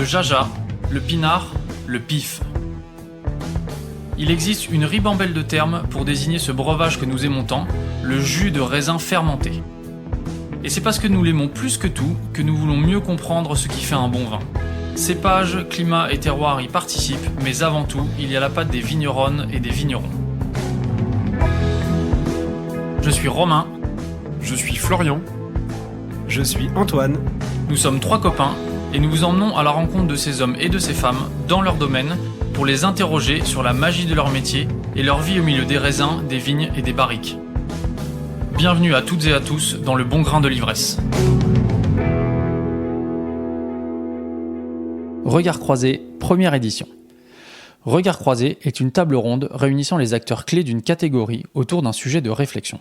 jaja, le pinard, le pif. Il existe une ribambelle de termes pour désigner ce breuvage que nous aimons tant, le jus de raisin fermenté. Et c'est parce que nous l'aimons plus que tout que nous voulons mieux comprendre ce qui fait un bon vin. Cépage, climat et terroir y participent, mais avant tout, il y a la patte des vigneronnes et des vignerons. Je suis Romain. Je suis Florian. Je suis Antoine. Nous sommes 3 copains et nous vous emmenons à la rencontre de ces hommes et de ces femmes dans leur domaine pour les interroger sur la magie de leur métier et leur vie au milieu des raisins, des vignes et des barriques. Bienvenue à toutes et à tous dans le bon grain de l'ivresse. Regard croisé, première édition. Regard croisé est une table ronde réunissant les acteurs clés d'une catégorie autour d'un sujet de réflexion.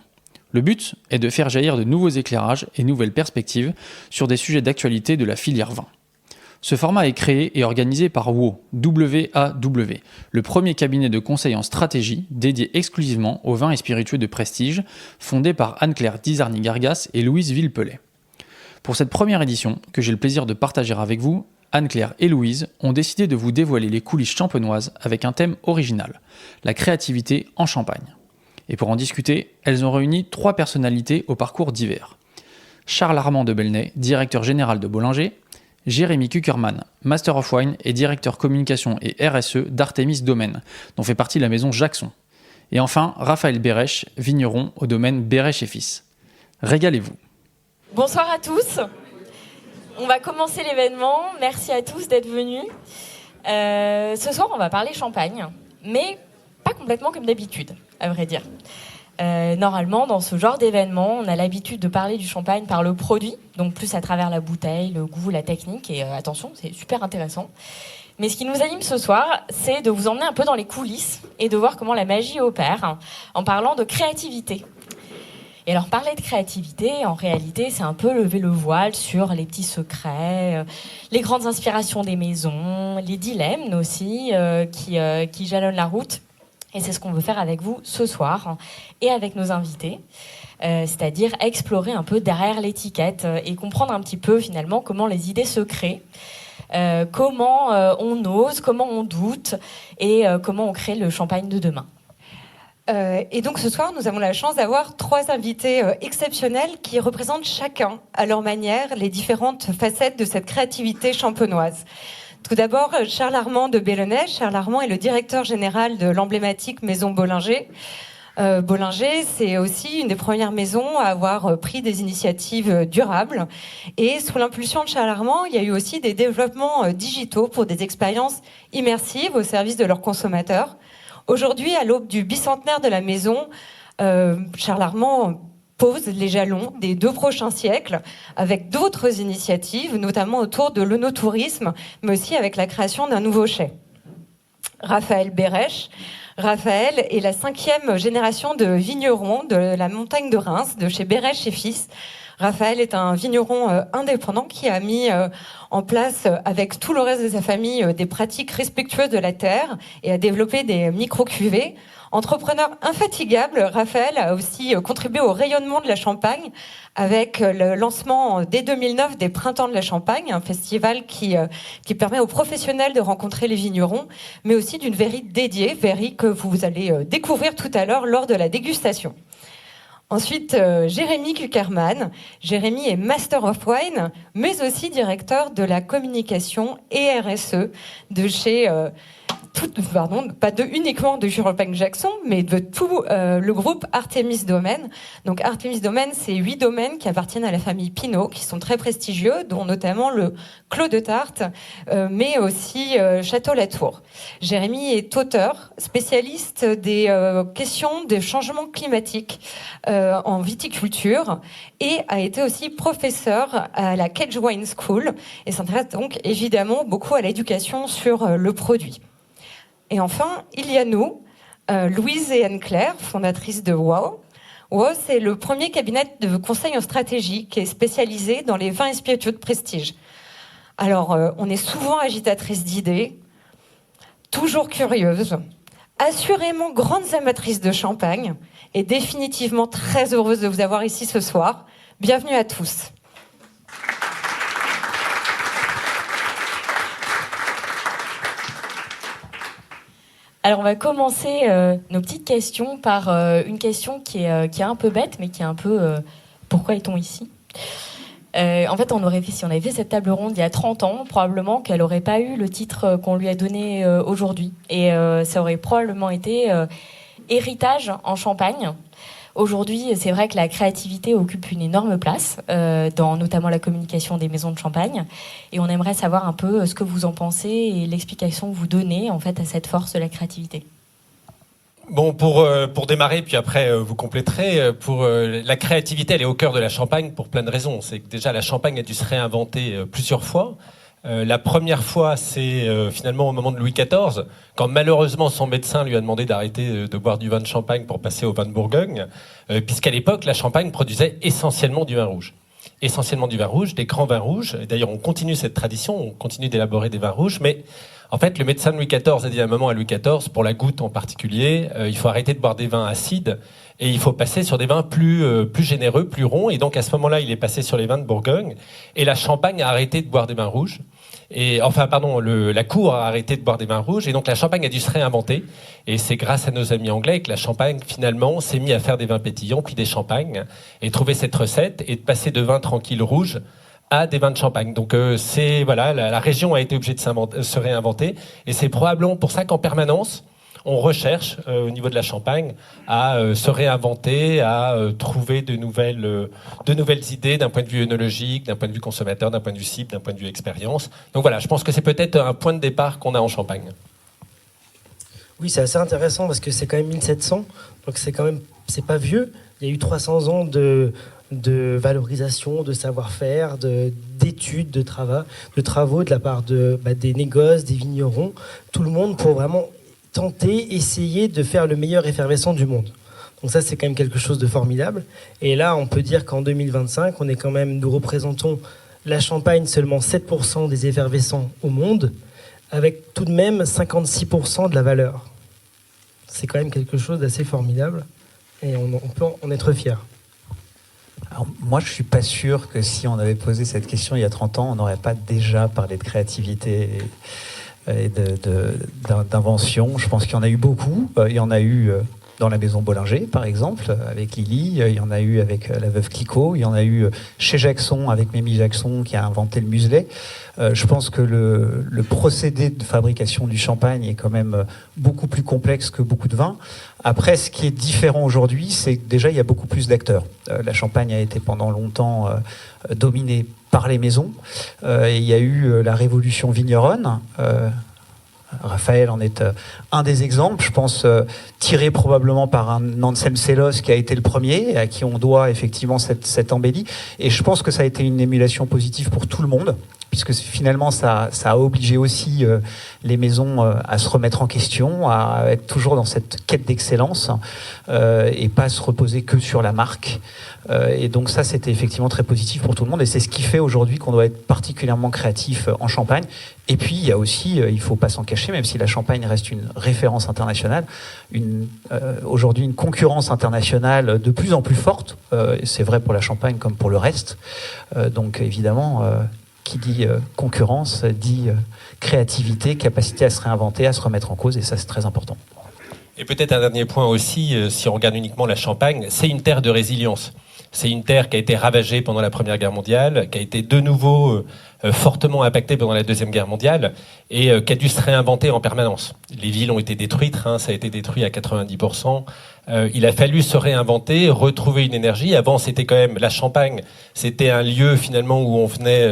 Le but est de faire jaillir de nouveaux éclairages et nouvelles perspectives sur des sujets d'actualité de la filière vin. Ce format est créé et organisé par WAW, W-A-W, le premier cabinet de conseil en stratégie dédié exclusivement aux vins et spiritueux de prestige, fondé par Anne-Claire Dizarni-Gargas et Louise Villepellet. Pour cette première édition, que j'ai le plaisir de partager avec vous, Anne-Claire et Louise ont décidé de vous dévoiler les coulisses champenoises avec un thème original, la créativité en Champagne. Et pour en discuter, elles ont réuni 3 personnalités au parcours divers. Charles Armand de Belnay, directeur général de Bollinger, Jérémy Kuckerman, Master of Wine et directeur communication et RSE d'Artemis Domaine, dont fait partie la maison Jackson. Et enfin, Raphaël Bérèche, vigneron au domaine Bérèche et Fils. Régalez-vous. Bonsoir à tous. On va commencer l'événement. Merci à tous d'être venus. Ce soir, on va parler champagne, mais pas complètement comme d'habitude, à vrai dire. Normalement, dans ce genre d'événement, on a l'habitude de parler du champagne par le produit, donc plus à travers la bouteille, le goût, la technique, et attention, c'est super intéressant. Mais ce qui nous anime ce soir, c'est de vous emmener un peu dans les coulisses et de voir comment la magie opère en parlant de créativité. Et alors, parler de créativité, en réalité, c'est un peu lever le voile sur les petits secrets, les grandes inspirations des maisons, les dilemmes aussi qui jalonnent la route. Et c'est ce qu'on veut faire avec vous ce soir et avec nos invités, c'est-à-dire explorer un peu derrière l'étiquette et comprendre un petit peu finalement comment les idées se créent, comment on ose, comment on doute et comment on crée le champagne de demain. Et donc ce soir, nous avons la chance d'avoir 3 invités exceptionnels qui représentent chacun à leur manière les différentes facettes de cette créativité champenoise. Tout d'abord, Charles Armand de Belnay. Charles Armand est le directeur général de l'emblématique maison Bollinger. Bollinger, c'est aussi une des premières maisons à avoir pris des initiatives durables. Et sous l'impulsion de Charles Armand, il y a eu aussi des développements digitaux pour des expériences immersives au service de leurs consommateurs. Aujourd'hui, à l'aube du bicentenaire de la maison, Charles Armand pose les jalons des 2 prochains siècles avec d'autres initiatives, notamment autour de l'œnotourisme, mais aussi avec la création d'un nouveau chai. Raphaël Bérèche. Raphaël est la 5e génération de vignerons de la montagne de Reims, de chez Bérèche et Fils. Raphaël est un vigneron indépendant qui a mis en place, avec tout le reste de sa famille, des pratiques respectueuses de la terre et a développé des micro-cuvées. Entrepreneur infatigable, Raphaël a aussi contribué au rayonnement de la Champagne avec le lancement dès 2009 des Printemps de la Champagne, un festival qui permet aux professionnels de rencontrer les vignerons, mais aussi d'une verrie dédiée, verrie que vous allez découvrir tout à l'heure lors de la dégustation. Ensuite, Jérémy Kuckerman. Jérémy est Master of Wine, mais aussi directeur de la communication et RSE de chez pas uniquement de Champagne Jackson, mais de tout le groupe Artemis Domaine. Donc Artemis Domaine, c'est 8 domaines qui appartiennent à la famille Pinault, qui sont très prestigieux, dont notamment le Clos de Tarte, mais aussi Château Latour. Jérémy est auteur, spécialiste des questions des changements climatiques en viticulture et a été aussi professeur à la Cage Wine School et s'intéresse donc évidemment beaucoup à l'éducation sur le produit. Et enfin, il y a nous, Louise et Anne-Claire, fondatrices de WAW. WAW, c'est le premier cabinet de conseil en stratégie qui est spécialisé dans les vins et spiritueux de prestige. Alors, on est souvent agitatrices d'idées, toujours curieuses, assurément grandes amatrices de champagne et définitivement très heureuses de vous avoir ici ce soir. Bienvenue à tous. Alors, on va commencer nos petites questions par une question qui est un peu bête, mais qui est un peu pourquoi est-on ici ? En fait, si on avait fait cette table ronde il y a 30 ans, probablement qu'elle n'aurait pas eu le titre qu'on lui a donné aujourd'hui. Et ça aurait probablement été héritage en Champagne. Aujourd'hui, c'est vrai que la créativité occupe une énorme place, dans notamment la communication des maisons de Champagne. Et on aimerait savoir un peu ce que vous en pensez et l'explication que vous donnez en fait, à cette force de la créativité. Bon, pour démarrer, puis après vous compléterez, la créativité, elle est au cœur de la Champagne pour plein de raisons. C'est que déjà la Champagne a dû se réinventer plusieurs fois. La première fois, c'est finalement au moment de Louis XIV, quand malheureusement son médecin lui a demandé d'arrêter de boire du vin de Champagne pour passer au vin de Bourgogne, puisqu'à l'époque, la Champagne produisait essentiellement du vin rouge. Essentiellement du vin rouge, des grands vins rouges. Et d'ailleurs, on continue cette tradition, on continue d'élaborer des vins rouges, mais en fait, le médecin de Louis XIV a dit à un moment à Louis XIV, pour la goutte en particulier, il faut arrêter de boire des vins acides et il faut passer sur des vins plus généreux, plus ronds. Et donc, à ce moment-là, il est passé sur les vins de Bourgogne et la Champagne a arrêté de boire des vins rouges. La cour a arrêté de boire des vins rouges et donc la Champagne a dû se réinventer. Et c'est grâce à nos amis anglais que la Champagne, finalement, s'est mis à faire des vins pétillants, puis des champagnes, et trouver cette recette et de passer de vins tranquilles rouges à des vins de Champagne. Donc la région a été obligée de se réinventer et c'est probablement pour ça qu'en permanence, on recherche au niveau de la Champagne à se réinventer, à trouver de nouvelles idées d'un point de vue œnologique, d'un point de vue consommateur, d'un point de vue cible, d'un point de vue expérience. Donc voilà, je pense que c'est peut-être un point de départ qu'on a en Champagne. Oui, c'est assez intéressant parce que c'est quand même 1700, donc c'est pas vieux. Il y a eu 300 ans de valorisation, de savoir-faire, d'études, de travaux de la part des négoces, des vignerons, tout le monde pour vraiment essayer de faire le meilleur effervescent du monde. Donc ça, c'est quand même quelque chose de formidable. Et là, on peut dire qu'en 2025, nous représentons la Champagne seulement 7% des effervescents au monde, avec tout de même 56% de la valeur. C'est quand même quelque chose d'assez formidable et on peut en être fier. Alors, moi, je ne suis pas sûr que si on avait posé cette question il y a 30 ans, on n'aurait pas déjà parlé de créativité et d'invention. Je pense qu'il y en a eu beaucoup. Il y en a eu dans la maison Bollinger, par exemple, avec Lily. Il y en a eu avec la veuve Clicquot. Il y en a eu chez Jackson, avec Mémie Jackson, qui a inventé le muselet. Je pense que le procédé de fabrication du champagne est quand même beaucoup plus complexe que beaucoup de vins. Après, ce qui est différent aujourd'hui, c'est que déjà, il y a beaucoup plus d'acteurs. La Champagne a été pendant longtemps dominée par les maisons. Et il y a eu la révolution vigneronne. Raphaël en est un des exemples, je pense, tiré probablement par un Anselme Sélos qui a été le premier, à qui on doit effectivement cette embellie. Et je pense que ça a été une émulation positive pour tout le monde, puisque finalement ça a obligé aussi les maisons à se remettre en question, à être toujours dans cette quête d'excellence et pas se reposer que sur la marque. Et donc ça, c'était effectivement très positif pour tout le monde et c'est ce qui fait aujourd'hui qu'on doit être particulièrement créatif en Champagne. Et puis il y a aussi, il ne faut pas s'en cacher, même si la Champagne reste une référence internationale, aujourd'hui une concurrence internationale de plus en plus forte. C'est vrai pour la Champagne comme pour le reste. Donc évidemment, qui dit concurrence dit créativité, capacité à se réinventer, à se remettre en cause, et ça c'est très important. Et peut-être un dernier point aussi, si on regarde uniquement la Champagne, c'est une terre de résilience. C'est une terre qui a été ravagée pendant la Première Guerre mondiale, qui a été de nouveau fortement impactée pendant la Deuxième Guerre mondiale et qui a dû se réinventer en permanence. Les villes ont été détruites, ça a été détruit à 90%. Il a fallu se réinventer, retrouver une énergie. Avant, c'était quand même la Champagne, c'était un lieu finalement où on venait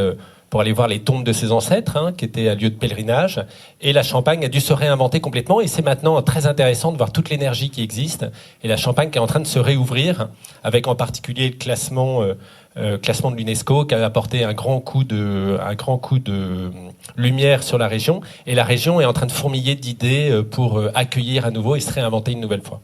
pour aller voir les tombes de ses ancêtres, qui était un lieu de pèlerinage. Et la Champagne a dû se réinventer complètement. Et c'est maintenant très intéressant de voir toute l'énergie qui existe. Et la Champagne qui est en train de se réouvrir, avec en particulier le classement de l'UNESCO, qui a apporté un grand coup de lumière sur la région. Et la région est en train de fourmiller d'idées pour accueillir à nouveau et se réinventer une nouvelle fois.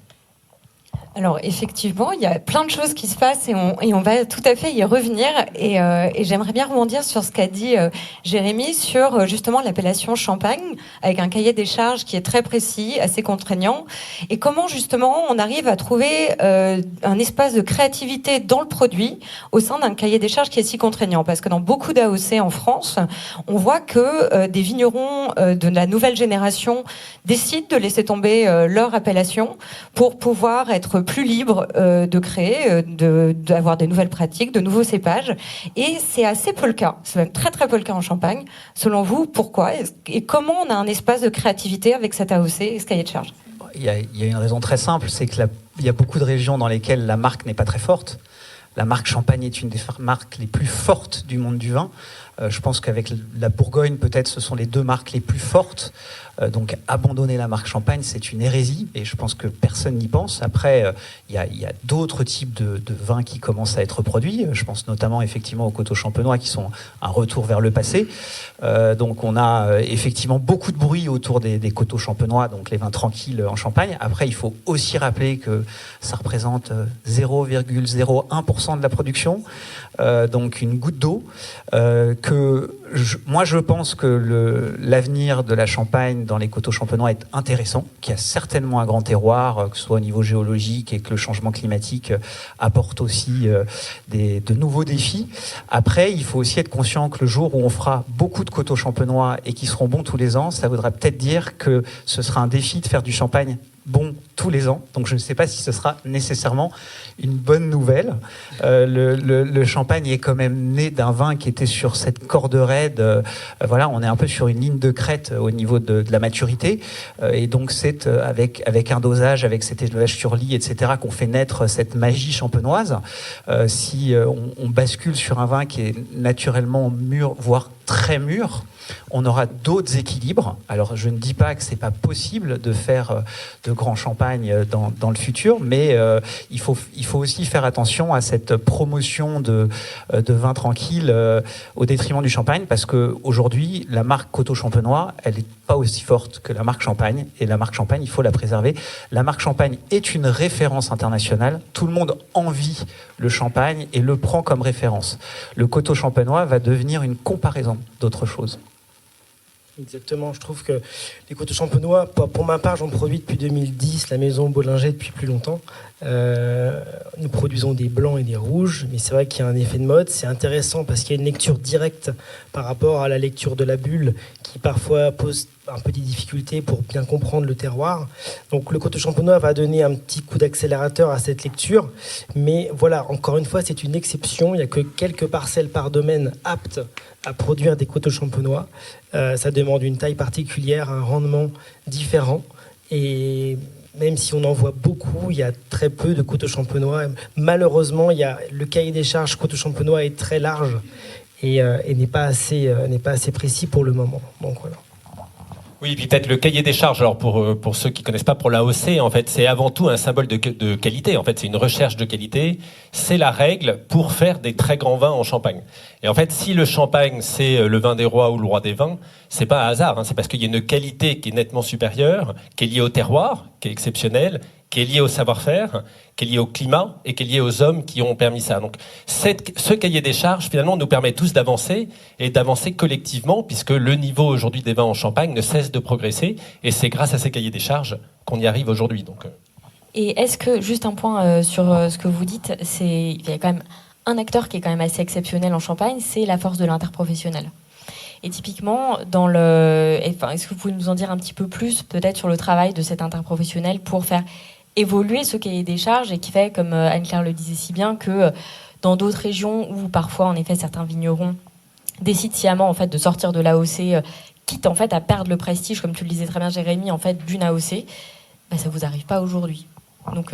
Alors effectivement, il y a plein de choses qui se passent et on va tout à fait y revenir. Et j'aimerais bien rebondir sur ce qu'a dit Jérémy sur justement l'appellation Champagne, avec un cahier des charges qui est très précis, assez contraignant. Et comment justement on arrive à trouver un espace de créativité dans le produit au sein d'un cahier des charges qui est si contraignant. Parce que dans beaucoup d'AOC en France, on voit que des vignerons de la nouvelle génération décident de laisser tomber leur appellation pour pouvoir être plus libre de créer, d'avoir des nouvelles pratiques, de nouveaux cépages. Et c'est assez peu le cas. C'est même très très peu le cas en Champagne. Selon vous, pourquoi et comment on a un espace de créativité avec cette AOC et ce cahier de charge? Il y a une raison très simple, c'est qu'il y a beaucoup de régions dans lesquelles la marque n'est pas très forte. La marque Champagne est une des marques les plus fortes du monde du vin. Je pense qu'avec la Bourgogne, peut-être, ce sont les deux marques les plus fortes. Donc, abandonner la marque Champagne, c'est une hérésie. Et je pense que personne n'y pense. Après, il y a d'autres types de vins qui commencent à être produits. Je pense notamment, effectivement, aux coteaux champenois qui sont un retour vers le passé. Donc, on a effectivement beaucoup de bruit autour des coteaux champenois, donc les vins tranquilles en Champagne. Après, il faut aussi rappeler que ça représente 0,01% de la production. Donc, une goutte d'eau. Moi, je pense que l'avenir de la Champagne dans les coteaux champenois est intéressant, qu'il y a certainement un grand terroir, que ce soit au niveau géologique et que le changement climatique apporte aussi de nouveaux défis. Après, il faut aussi être conscient que le jour où on fera beaucoup de coteaux champenois et qui seront bons tous les ans, ça voudra peut-être dire que ce sera un défi de faire du champagne bon tous les ans. Donc je ne sais pas si ce sera nécessairement une bonne nouvelle. Le champagne est quand même né d'un vin qui était sur cette corde raide. Voilà, on est un peu sur une ligne de crête au niveau de la maturité. Et donc c'est avec un dosage, avec cet élevage sur lit, etc., qu'on fait naître cette magie champenoise. Si on bascule sur un vin qui est naturellement mûr, voire très mûr, on aura d'autres équilibres. Alors, je ne dis pas que c'est pas possible de faire de grands champagnes dans le futur, mais il faut aussi faire attention à cette promotion de vin tranquille au détriment du champagne, parce que aujourd'hui, la marque Coteaux Champenois, elle n'est pas aussi forte que la marque Champagne, et la marque Champagne, il faut la préserver. La marque Champagne est une référence internationale. Tout le monde envie le champagne et le prend comme référence. Le Coteaux Champenois va devenir une comparaison d'autre chose. Exactement, je trouve que les coteaux champenois, pour ma part, j'en produis depuis 2010, la maison Bollinger depuis plus longtemps. Nous produisons des blancs et des rouges, mais c'est vrai qu'il y a un effet de mode. C'est intéressant parce qu'il y a une lecture directe par rapport à la lecture de la bulle qui parfois pose un peu des difficultés pour bien comprendre le terroir. Donc le coteau champenois va donner un petit coup d'accélérateur à cette lecture, mais voilà, encore une fois, c'est une exception. Il n'y a que quelques parcelles par domaine aptes à produire des coteaux champenois. Ça demande une taille particulière, un rendement différent, et même si on en voit beaucoup, il y a très peu de coteaux champenois. Malheureusement, le cahier des charges coteaux champenois est très large et n'est pas assez précis pour le moment. Donc voilà. Oui, puis peut-être le cahier des charges, alors pour ceux qui connaissent pas, pour l'AOC, en fait, c'est avant tout un symbole de qualité. En fait, c'est une recherche de qualité. C'est la règle pour faire des très grands vins en Champagne. Et en fait, si le Champagne, c'est le vin des rois ou le roi des vins, c'est pas un hasard, hein. C'est parce qu'il y a une qualité qui est nettement supérieure, qui est liée au terroir, qui est exceptionnelle, qui est liée au savoir-faire, qui est liée au climat et qui est liée aux hommes qui ont permis ça. Donc, ce cahier des charges, finalement, nous permet tous d'avancer et d'avancer collectivement, puisque le niveau aujourd'hui des vins en Champagne ne cesse de progresser, et c'est grâce à ces cahiers des charges qu'on y arrive aujourd'hui. Donc, Et est-ce que, juste un point sur ce que vous dites, il y a quand même un acteur qui est quand même assez exceptionnel en Champagne, c'est la force de l'interprofessionnel. Et typiquement, est-ce que vous pouvez nous en dire un petit peu plus, peut-être, sur le travail de cet interprofessionnel pour faire évoluer ce cahier des charges, et qui fait, comme Anne-Claire le disait si bien, que dans d'autres régions où parfois, en effet, certains vignerons décident sciemment en fait, de sortir de l'AOC, quitte en fait à perdre le prestige, comme tu le disais très bien, Jérémy, en fait, d'une AOC, ça vous arrive pas aujourd'hui. Donc,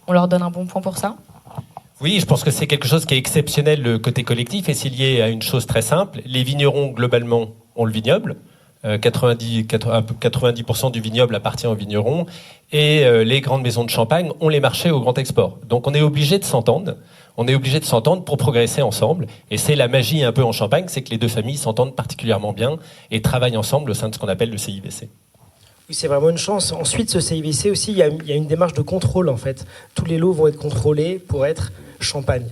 on leur donne un bon point pour ça. Oui, je pense que c'est quelque chose qui est exceptionnel, le côté collectif, et c'est lié à une chose très simple. Les vignerons, globalement, ont le vignoble. 90% du vignoble appartient aux vignerons, et les grandes maisons de champagne ont les marchés au grand export. Donc on est obligé de s'entendre. On est obligé de s'entendre pour progresser ensemble. Et c'est la magie un peu en Champagne, c'est que les deux familles s'entendent particulièrement bien et travaillent ensemble au sein de ce qu'on appelle le CIVC. Oui, c'est vraiment une chance. Ensuite, ce CIVC aussi, il y a une démarche de contrôle en fait. Tous les lots vont être contrôlés pour être champagne.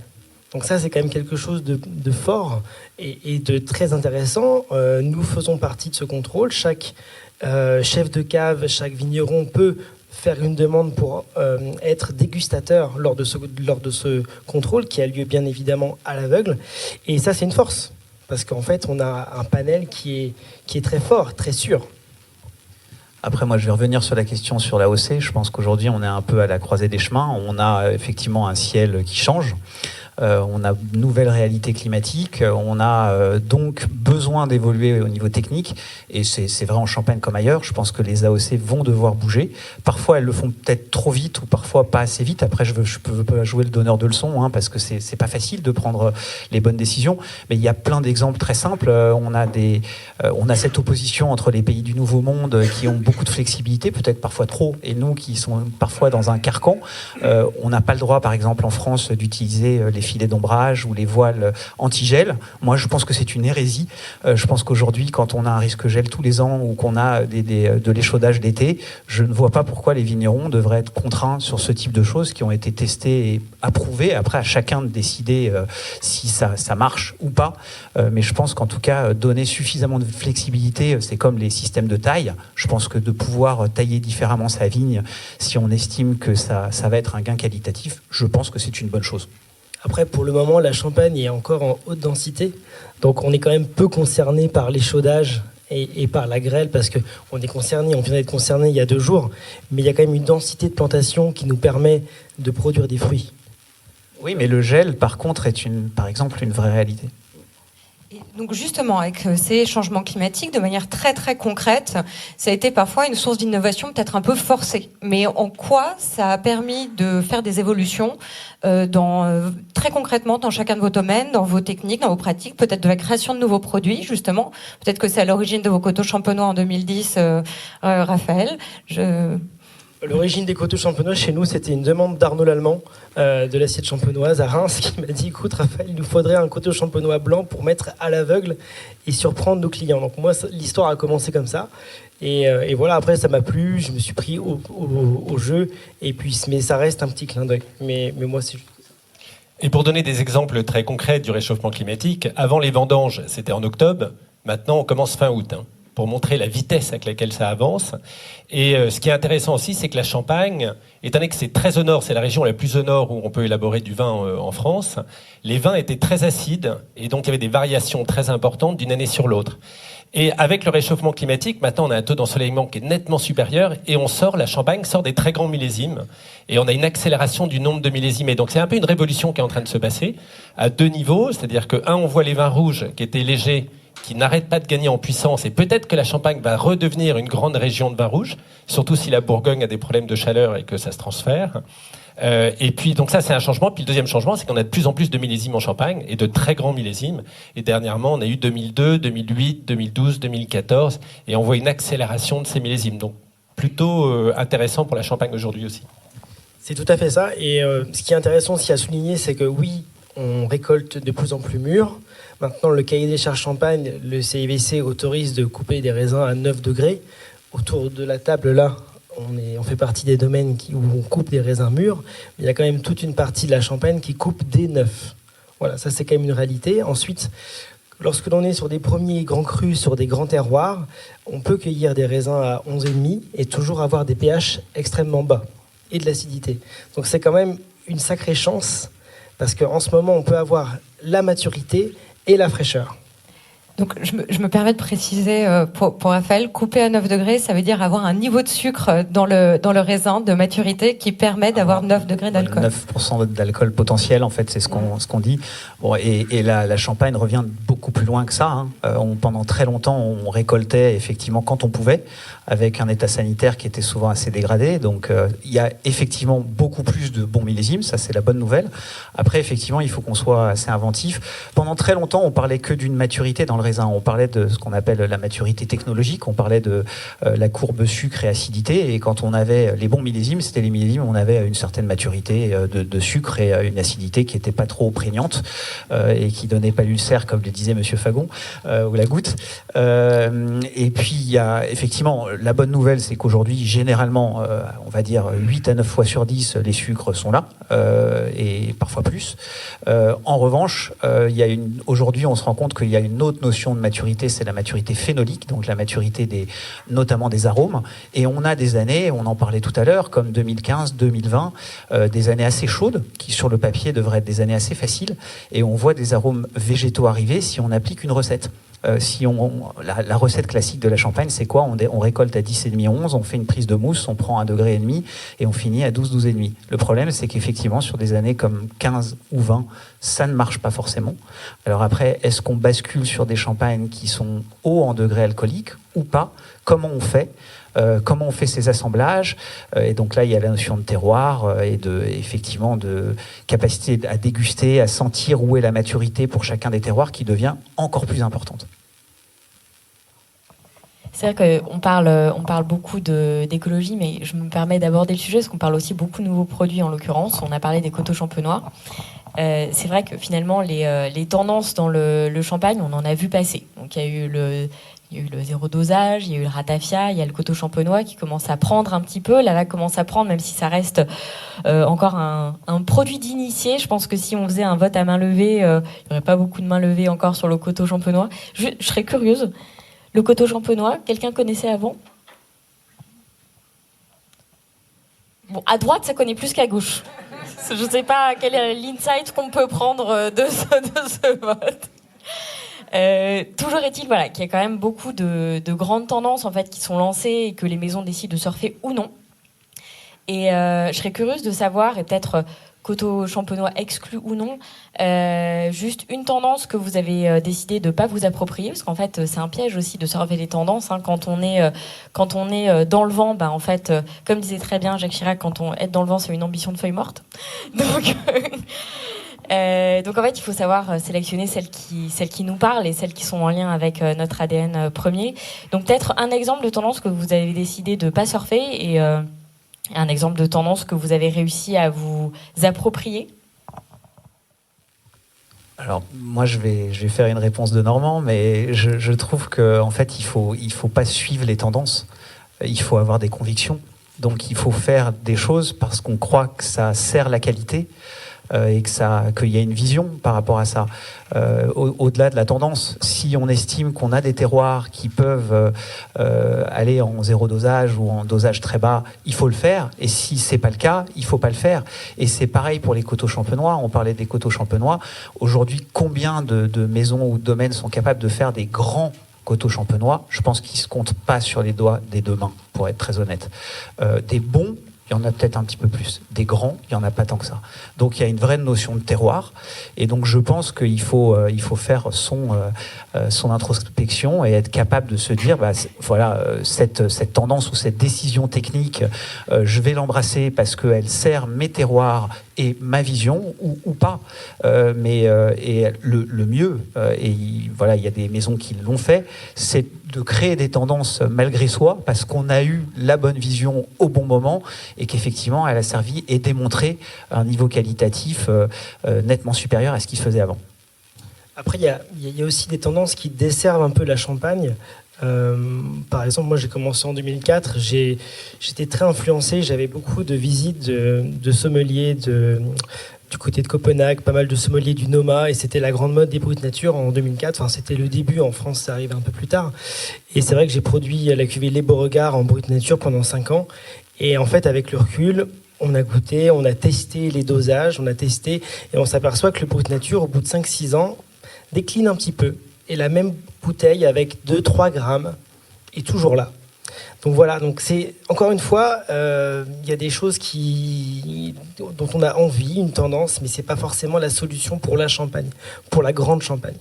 Donc ça, c'est quand même quelque chose de fort et de très intéressant. Nous faisons partie de ce contrôle. Chaque chef de cave, chaque vigneron peut faire une demande pour être dégustateur lors de ce contrôle qui a lieu bien évidemment à l'aveugle. Et ça, c'est une force parce qu'en fait, on a un panel qui est très fort, très sûr. Après, moi, je vais revenir sur la question sur l'AOC. Je pense qu'aujourd'hui, on est un peu à la croisée des chemins. On a effectivement un ciel qui change. On a une nouvelle réalité climatique, on a donc besoin d'évoluer au niveau technique, et c'est vrai en Champagne comme ailleurs. Je pense que les AOC vont devoir bouger. Parfois, elles le font peut-être trop vite, ou parfois pas assez vite. Après, je peux pas jouer le donneur de leçons, parce que c'est pas facile de prendre les bonnes décisions. Mais il y a plein d'exemples très simples. On a cette opposition entre les pays du Nouveau Monde qui ont beaucoup de flexibilité, peut-être parfois trop, et nous qui sont parfois dans un carcan. On n'a pas le droit, par exemple, en France, d'utiliser les filets d'ombrage ou les voiles anti-gel. Moi, je pense que c'est une hérésie. Je pense qu'aujourd'hui, quand on a un risque gel tous les ans ou qu'on a de l'échaudage d'été, je ne vois pas pourquoi les vignerons devraient être contraints sur ce type de choses qui ont été testées et approuvées. Après, à chacun de décider si ça marche ou pas. Mais je pense qu'en tout cas, donner suffisamment de flexibilité, c'est comme les systèmes de taille. Je pense que de pouvoir tailler différemment sa vigne, si on estime que ça va être un gain qualitatif, je pense que c'est une bonne chose. Après, pour le moment, la Champagne est encore en haute densité. Donc, on est quand même peu concerné par l'échaudage et par la grêle parce qu'on est concerné, on vient d'être concerné il y a 2 jours. Mais il y a quand même une densité de plantation qui nous permet de produire des fruits. Oui, mais le gel, par contre, est par exemple une vraie réalité. Et donc justement, avec ces changements climatiques, de manière très très concrète, ça a été parfois une source d'innovation peut-être un peu forcée. Mais en quoi ça a permis de faire des évolutions très concrètement dans chacun de vos domaines, dans vos techniques, dans vos pratiques, peut-être de la création de nouveaux produits, justement. Peut-être que c'est à l'origine de vos coteaux champenois en 2010, Raphaël. L'origine des coteaux champenois chez nous, c'était une demande d'Arnaud Lallemand de l'assiette champenoise à Reims qui m'a dit: écoute Raphaël, il nous faudrait un coteau champenois blanc pour mettre à l'aveugle et surprendre nos clients. Donc moi, l'histoire a commencé comme ça. Et voilà, après ça m'a plu, je me suis pris au jeu, et puis, mais ça reste un petit clin d'œil. Mais moi, c'est juste... Et pour donner des exemples très concrets du réchauffement climatique, avant les vendanges, c'était en octobre, maintenant on commence fin août, pour montrer la vitesse avec laquelle ça avance. Et ce qui est intéressant aussi, c'est que la Champagne, étant donné que c'est très au nord, c'est la région la plus au nord où on peut élaborer du vin en France, les vins étaient très acides, et donc il y avait des variations très importantes d'une année sur l'autre. Et avec le réchauffement climatique, maintenant on a un taux d'ensoleillement qui est nettement supérieur, et la Champagne sort des très grands millésimes, et on a une accélération du nombre de millésimes. Et donc c'est un peu une révolution qui est en train de se passer, à 2 niveaux, c'est-à-dire que, on voit les vins rouges qui étaient légers, qui n'arrête pas de gagner en puissance, et peut-être que la Champagne va redevenir une grande région de vin rouge, surtout si la Bourgogne a des problèmes de chaleur et que ça se transfère. Et puis, donc ça, c'est un changement. Puis le deuxième changement, c'est qu'on a de plus en plus de millésimes en Champagne, et de très grands millésimes. Et dernièrement, on a eu 2002, 2008, 2012, 2014, et on voit une accélération de ces millésimes. Donc, plutôt intéressant pour la Champagne aujourd'hui aussi. C'est tout à fait ça. Et ce qui est intéressant aussi à souligner, c'est que oui, on récolte de plus en plus mûr. Maintenant, le cahier des charges Champagne, le CIVC autorise de couper des raisins à 9 degrés. Autour de la table, là, on fait partie des domaines où on coupe des raisins mûrs. Mais il y a quand même toute une partie de la Champagne qui coupe des neufs. Voilà, ça c'est quand même une réalité. Ensuite, lorsque l'on est sur des premiers grands crus, sur des grands terroirs, on peut cueillir des raisins à 11,5 et toujours avoir des pH extrêmement bas et de l'acidité. Donc c'est quand même une sacrée chance parce qu'en ce moment, on peut avoir la maturité et la fraîcheur. Donc, je me permets de préciser pour Raphaël, couper à 9 degrés, ça veut dire avoir un niveau de sucre dans le raisin de maturité qui permet d'avoir 9 degrés d'alcool. 9% d'alcool potentiel, en fait, c'est ce qu'on dit. Bon, et la Champagne revient beaucoup plus loin que ça. Pendant très longtemps, on récoltait effectivement quand on pouvait, avec un état sanitaire qui était souvent assez dégradé. Donc, il y a effectivement beaucoup plus de bons millésimes, ça c'est la bonne nouvelle. Après, effectivement, il faut qu'on soit assez inventif. Pendant très longtemps, on parlait que d'une maturité dans le raisin. On parlait de ce qu'on appelle la maturité technologique, on parlait de la courbe sucre et acidité, et quand on avait les bons millésimes, c'était les millésimes où on avait une certaine maturité de sucre et une acidité qui n'était pas trop prégnante et qui donnait pas l'ulcère, comme le disait Monsieur Fagon, ou la goutte. Et puis il y a effectivement la bonne nouvelle, c'est qu'aujourd'hui, généralement, on va dire 8 à 9 fois sur 10, les sucres sont là, et parfois plus. En revanche, aujourd'hui, on se rend compte qu'il y a une autre notion de maturité, c'est la maturité phénolique, donc la maturité notamment des arômes. Et on a des années, on en parlait tout à l'heure, comme 2015, 2020, des années assez chaudes, qui sur le papier devraient être des années assez faciles, et on voit des arômes végétaux arriver si on applique une recette. La recette classique de la Champagne, c'est quoi? On récolte à 10,5, 11, on fait une prise de mousse, on prend 1,5 degré et on finit à 12, 12,5. Le problème, c'est qu'effectivement, sur des années comme 15 ou 20, ça ne marche pas forcément. Alors après, est-ce qu'on bascule sur des champagnes qui sont hauts en degrés alcooliques ou pas? Comment on fait ces assemblages? Et donc là, il y a la notion de terroir et effectivement de capacité à déguster, à sentir où est la maturité pour chacun des terroirs qui devient encore plus importante. C'est vrai qu'on parle beaucoup d'écologie, mais je me permets d'aborder le sujet parce qu'on parle aussi beaucoup de nouveaux produits en l'occurrence. On a parlé des coteaux champenois. C'est vrai que finalement, les tendances dans le champagne, on en a vu passer. Donc il y a eu le zéro dosage, il y a eu le ratafia, il y a le coteau champenois qui commence à prendre un petit peu. La vague commence à prendre, même si ça reste encore un produit d'initié. Je pense que si on faisait un vote à main levée, il n'y aurait pas beaucoup de mains levées encore sur le coteau champenois. Je serais curieuse. Le coteau champenois, quelqu'un connaissait avant? Bon, à droite, ça connaît plus qu'à gauche. Je ne sais pas quel est l'insight qu'on peut prendre de ce vote. Toujours est-il qu'il y a quand même beaucoup de grandes tendances en fait, qui sont lancées et que les maisons décident de surfer ou non. Et je serais curieuse de savoir, et peut-être coteau champenois exclu ou non, juste une tendance que vous avez décidé de ne pas vous approprier, parce qu'en fait c'est un piège aussi de surfer les tendances. Quand on est dans le vent, en fait, comme disait très bien Jacques Chirac, quand on est dans le vent, c'est une ambition de feuille morte. Donc en fait, il faut savoir sélectionner celles qui nous parlent et celles qui sont en lien avec notre ADN premier. Donc peut-être un exemple de tendance que vous avez décidé de ne pas surfer et un exemple de tendance que vous avez réussi à vous approprier. Alors moi je vais faire une réponse de Normand, mais je trouve qu'en fait il faut pas suivre les tendances, il faut avoir des convictions. Donc il faut faire des choses parce qu'on croit que ça sert la qualité. Et qu'il y a une vision par rapport à ça. Au-delà de la tendance, si on estime qu'on a des terroirs qui peuvent aller en zéro dosage ou en dosage très bas, il faut le faire. Et si c'est pas le cas, il faut pas le faire. Et c'est pareil pour les coteaux champenois. On parlait des coteaux champenois. Aujourd'hui, combien de maisons ou de domaines sont capables de faire des grands coteaux champenois? Je pense qu'ils se comptent pas sur les doigts des deux mains, pour être très honnête. Des bons, il y en a peut-être un petit peu plus. Des grands, il n'y en a pas tant que ça. Donc il y a une vraie notion de terroir. Et donc je pense qu'il faut faire son introspection et être capable de se dire, cette tendance ou cette décision technique, je vais l'embrasser parce qu'elle sert mes terroirs et ma vision ou pas. Et le mieux, il y a des maisons qui l'ont fait, c'est de créer des tendances malgré soi parce qu'on a eu la bonne vision au bon moment et qu'effectivement elle a servi et démontré un niveau qualitatif nettement supérieur à ce qu'il faisait avant. Après, il y a aussi des tendances qui desservent un peu la Champagne. Par exemple, moi j'ai commencé en 2004, j'étais très influencé, j'avais beaucoup de visites de sommeliers du côté de Copenhague, pas mal de sommeliers du Noma, et c'était la grande mode des Brut Nature en 2004. Enfin, c'était le début, en France ça arrive un peu plus tard. Et c'est vrai que j'ai produit la cuvée Les Beaux Regards en Brut Nature pendant 5 ans. Et en fait, avec le recul, on a goûté, on a testé les dosages, et on s'aperçoit que le Brut Nature, au bout de 5-6 ans, décline un petit peu. Et la même bouteille avec 2-3 grammes est toujours là. Donc voilà, donc c'est encore une fois, il y a des choses dont on a envie, une tendance, mais c'est pas forcément la solution pour la Champagne, pour la grande Champagne.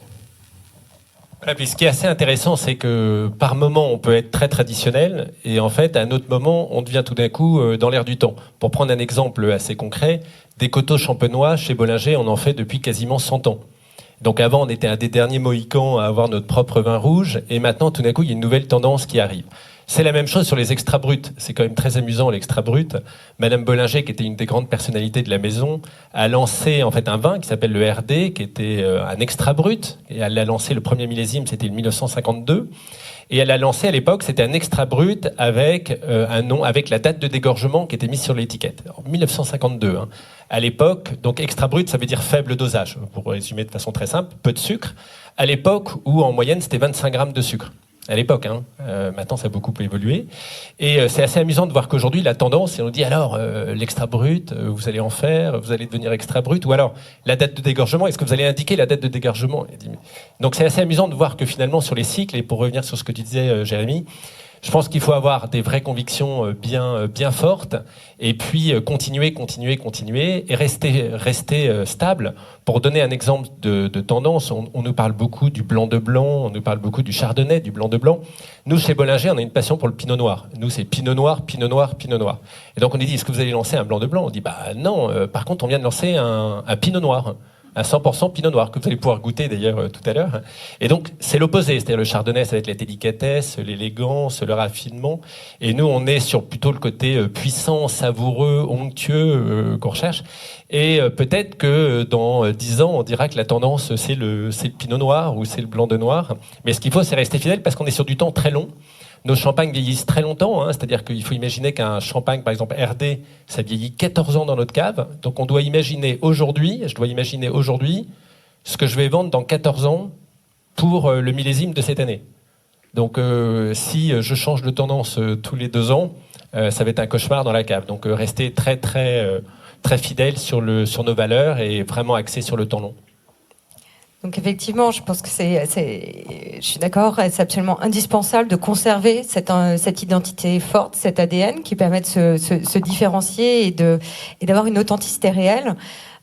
Voilà, puis ce qui est assez intéressant, c'est que par moment, on peut être très traditionnel, et en fait, à un autre moment, on devient tout d'un coup dans l'air du temps. Pour prendre un exemple assez concret, des coteaux champenois chez Bollinger, on en fait depuis quasiment 100 ans. Donc avant, on était un des derniers Mohicans à avoir notre propre vin rouge, et maintenant, tout d'un coup, il y a une nouvelle tendance qui arrive. C'est la même chose sur les extra bruts. C'est quand même très amusant, l'extra brut. Madame Bollinger, qui était une des grandes personnalités de la maison, a lancé en fait un vin qui s'appelle le RD, qui était un extra brut. Et elle l'a lancé, le premier millésime, c'était le 1952. Et elle l'a lancé à l'époque, c'était un extra brut avec un nom, avec la date de dégorgement qui était mise sur l'étiquette. En 1952. À l'époque, donc extra brut, ça veut dire faible dosage. Pour résumer de façon très simple, peu de sucre. À l'époque où en moyenne c'était 25 grammes de sucre. À l'époque, maintenant ça a beaucoup évolué. Et c'est assez amusant de voir qu'aujourd'hui la tendance, et on dit alors l'extra brut, vous allez en faire, vous allez devenir extra brut, ou alors la date de dégorgement, est-ce que vous allez indiquer la date de dégorgement? Donc c'est assez amusant de voir que finalement sur les cycles, et pour revenir sur ce que tu disais Jérémy, je pense qu'il faut avoir des vraies convictions bien fortes, et puis continuer, et rester stable. Pour donner un exemple de tendance, on nous parle beaucoup du blanc de blanc, on nous parle beaucoup du chardonnay, du blanc de blanc. Nous, chez Bollinger, on a une passion pour le pinot noir. Nous, c'est pinot noir. Et donc on nous dit, est-ce que vous allez lancer un blanc de blanc? On dit, non, par contre, on vient de lancer un pinot noir. Un 100% pinot noir, que vous allez pouvoir goûter d'ailleurs tout à l'heure. Et donc, c'est l'opposé. C'est-à-dire le chardonnay, ça va être la délicatesse, l'élégance, le raffinement. Et nous, on est sur plutôt le côté puissant, savoureux, onctueux qu'on recherche. Et peut-être que dans 10 ans, on dira que la tendance, c'est le pinot noir ou c'est le blanc de noir. Mais ce qu'il faut, c'est rester fidèle parce qu'on est sur du temps très long. Nos champagnes vieillissent très longtemps, c'est-à-dire qu'il faut imaginer qu'un champagne, par exemple RD, ça vieillit 14 ans dans notre cave. Donc je dois imaginer aujourd'hui, ce que je vais vendre dans 14 ans pour le millésime de cette année. Donc si je change de tendance tous les 2 ans, ça va être un cauchemar dans la cave. Donc rester très fidèle sur nos valeurs et vraiment axé sur le temps long. Donc effectivement, je pense que je suis d'accord, c'est absolument indispensable de conserver cette identité forte, cet ADN qui permet de se différencier et d'avoir une authenticité réelle.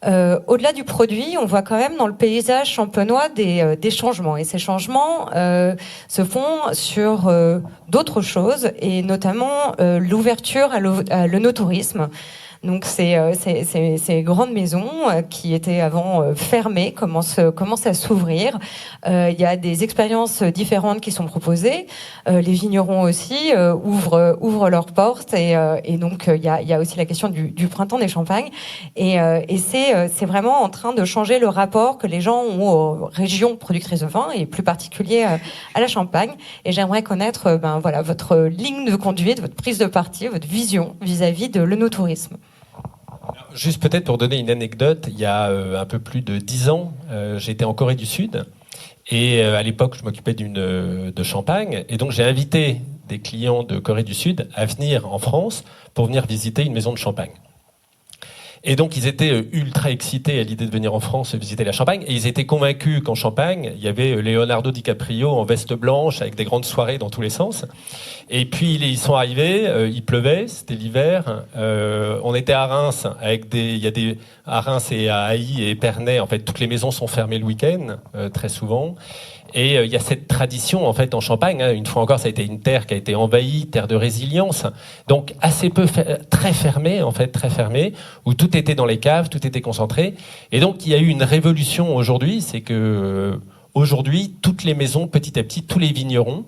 Au-delà du produit, on voit quand même dans le paysage champenois des changements. Et ces changements se font sur d'autres choses, et notamment l'ouverture à l'œnotourisme. Donc ces grandes maisons qui étaient avant fermées commencent à s'ouvrir. Il y a des expériences différentes qui sont proposées. Les vignerons aussi ouvrent leurs portes, et donc il y a aussi la question du printemps des champagnes. Et c'est vraiment en train de changer le rapport que les gens ont aux régions productrices de vin, et plus particulier à la Champagne. Et j'aimerais connaître votre ligne de conduite, votre prise de parti, votre vision vis-à-vis de l'œnotourisme. Juste peut-être pour donner une anecdote, il y a un peu plus de 10 ans, j'étais en Corée du Sud, et à l'époque je m'occupais de Champagne, et donc j'ai invité des clients de Corée du Sud à venir en France pour venir visiter une maison de Champagne. Et donc ils étaient ultra excités à l'idée de venir en France visiter la Champagne, et ils étaient convaincus qu'en Champagne, il y avait Leonardo DiCaprio en veste blanche avec des grandes soirées dans tous les sens. Et puis ils sont arrivés, il pleuvait, c'était l'hiver, on était à Reims, à Reims et à Haï et Épernay, en fait toutes les maisons sont fermées le week-end, très souvent. Et il y a cette tradition en fait en Champagne, une fois encore ça a été une terre qui a été envahie, terre de résilience, donc assez peu très fermée, où tout était dans les caves, tout était concentré. Et donc il y a eu une révolution aujourd'hui, c'est que aujourd'hui toutes les maisons, petit à petit, tous les vignerons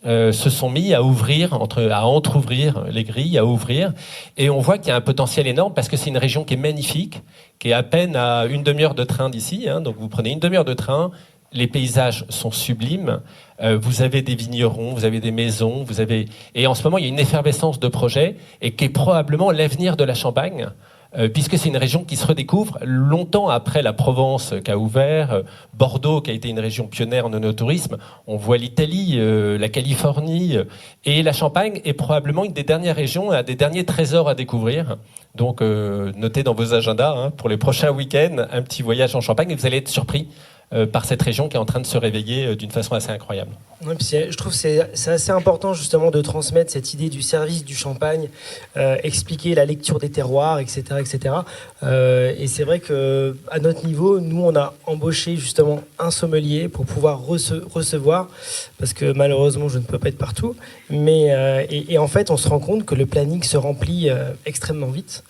se sont mis à entrouvrir les grilles, à ouvrir, et on voit qu'il y a un potentiel énorme parce que c'est une région qui est magnifique, qui est à peine à une demi-heure de train d'ici, donc vous prenez une demi-heure de train. Les paysages sont sublimes. Vous avez des vignerons, vous avez des maisons, et en ce moment il y a une effervescence de projets et qui est probablement l'avenir de la Champagne, puisque c'est une région qui se redécouvre longtemps après la Provence qui a ouvert, Bordeaux qui a été une région pionnière en œnotourisme. On voit l'Italie, la Californie, et la Champagne est probablement une des dernières régions, un des derniers trésors à découvrir. Donc notez dans vos agendas pour les prochains week-ends un petit voyage en Champagne et vous allez être surpris par cette région qui est en train de se réveiller d'une façon assez incroyable. Ouais, puis je trouve que c'est assez important justement de transmettre cette idée du service du champagne, expliquer la lecture des terroirs, etc. Et c'est vrai qu'à notre niveau, nous on a embauché justement un sommelier pour pouvoir recevoir, parce que malheureusement je ne peux pas être partout, mais et en fait on se rend compte que le planning se remplit extrêmement vite.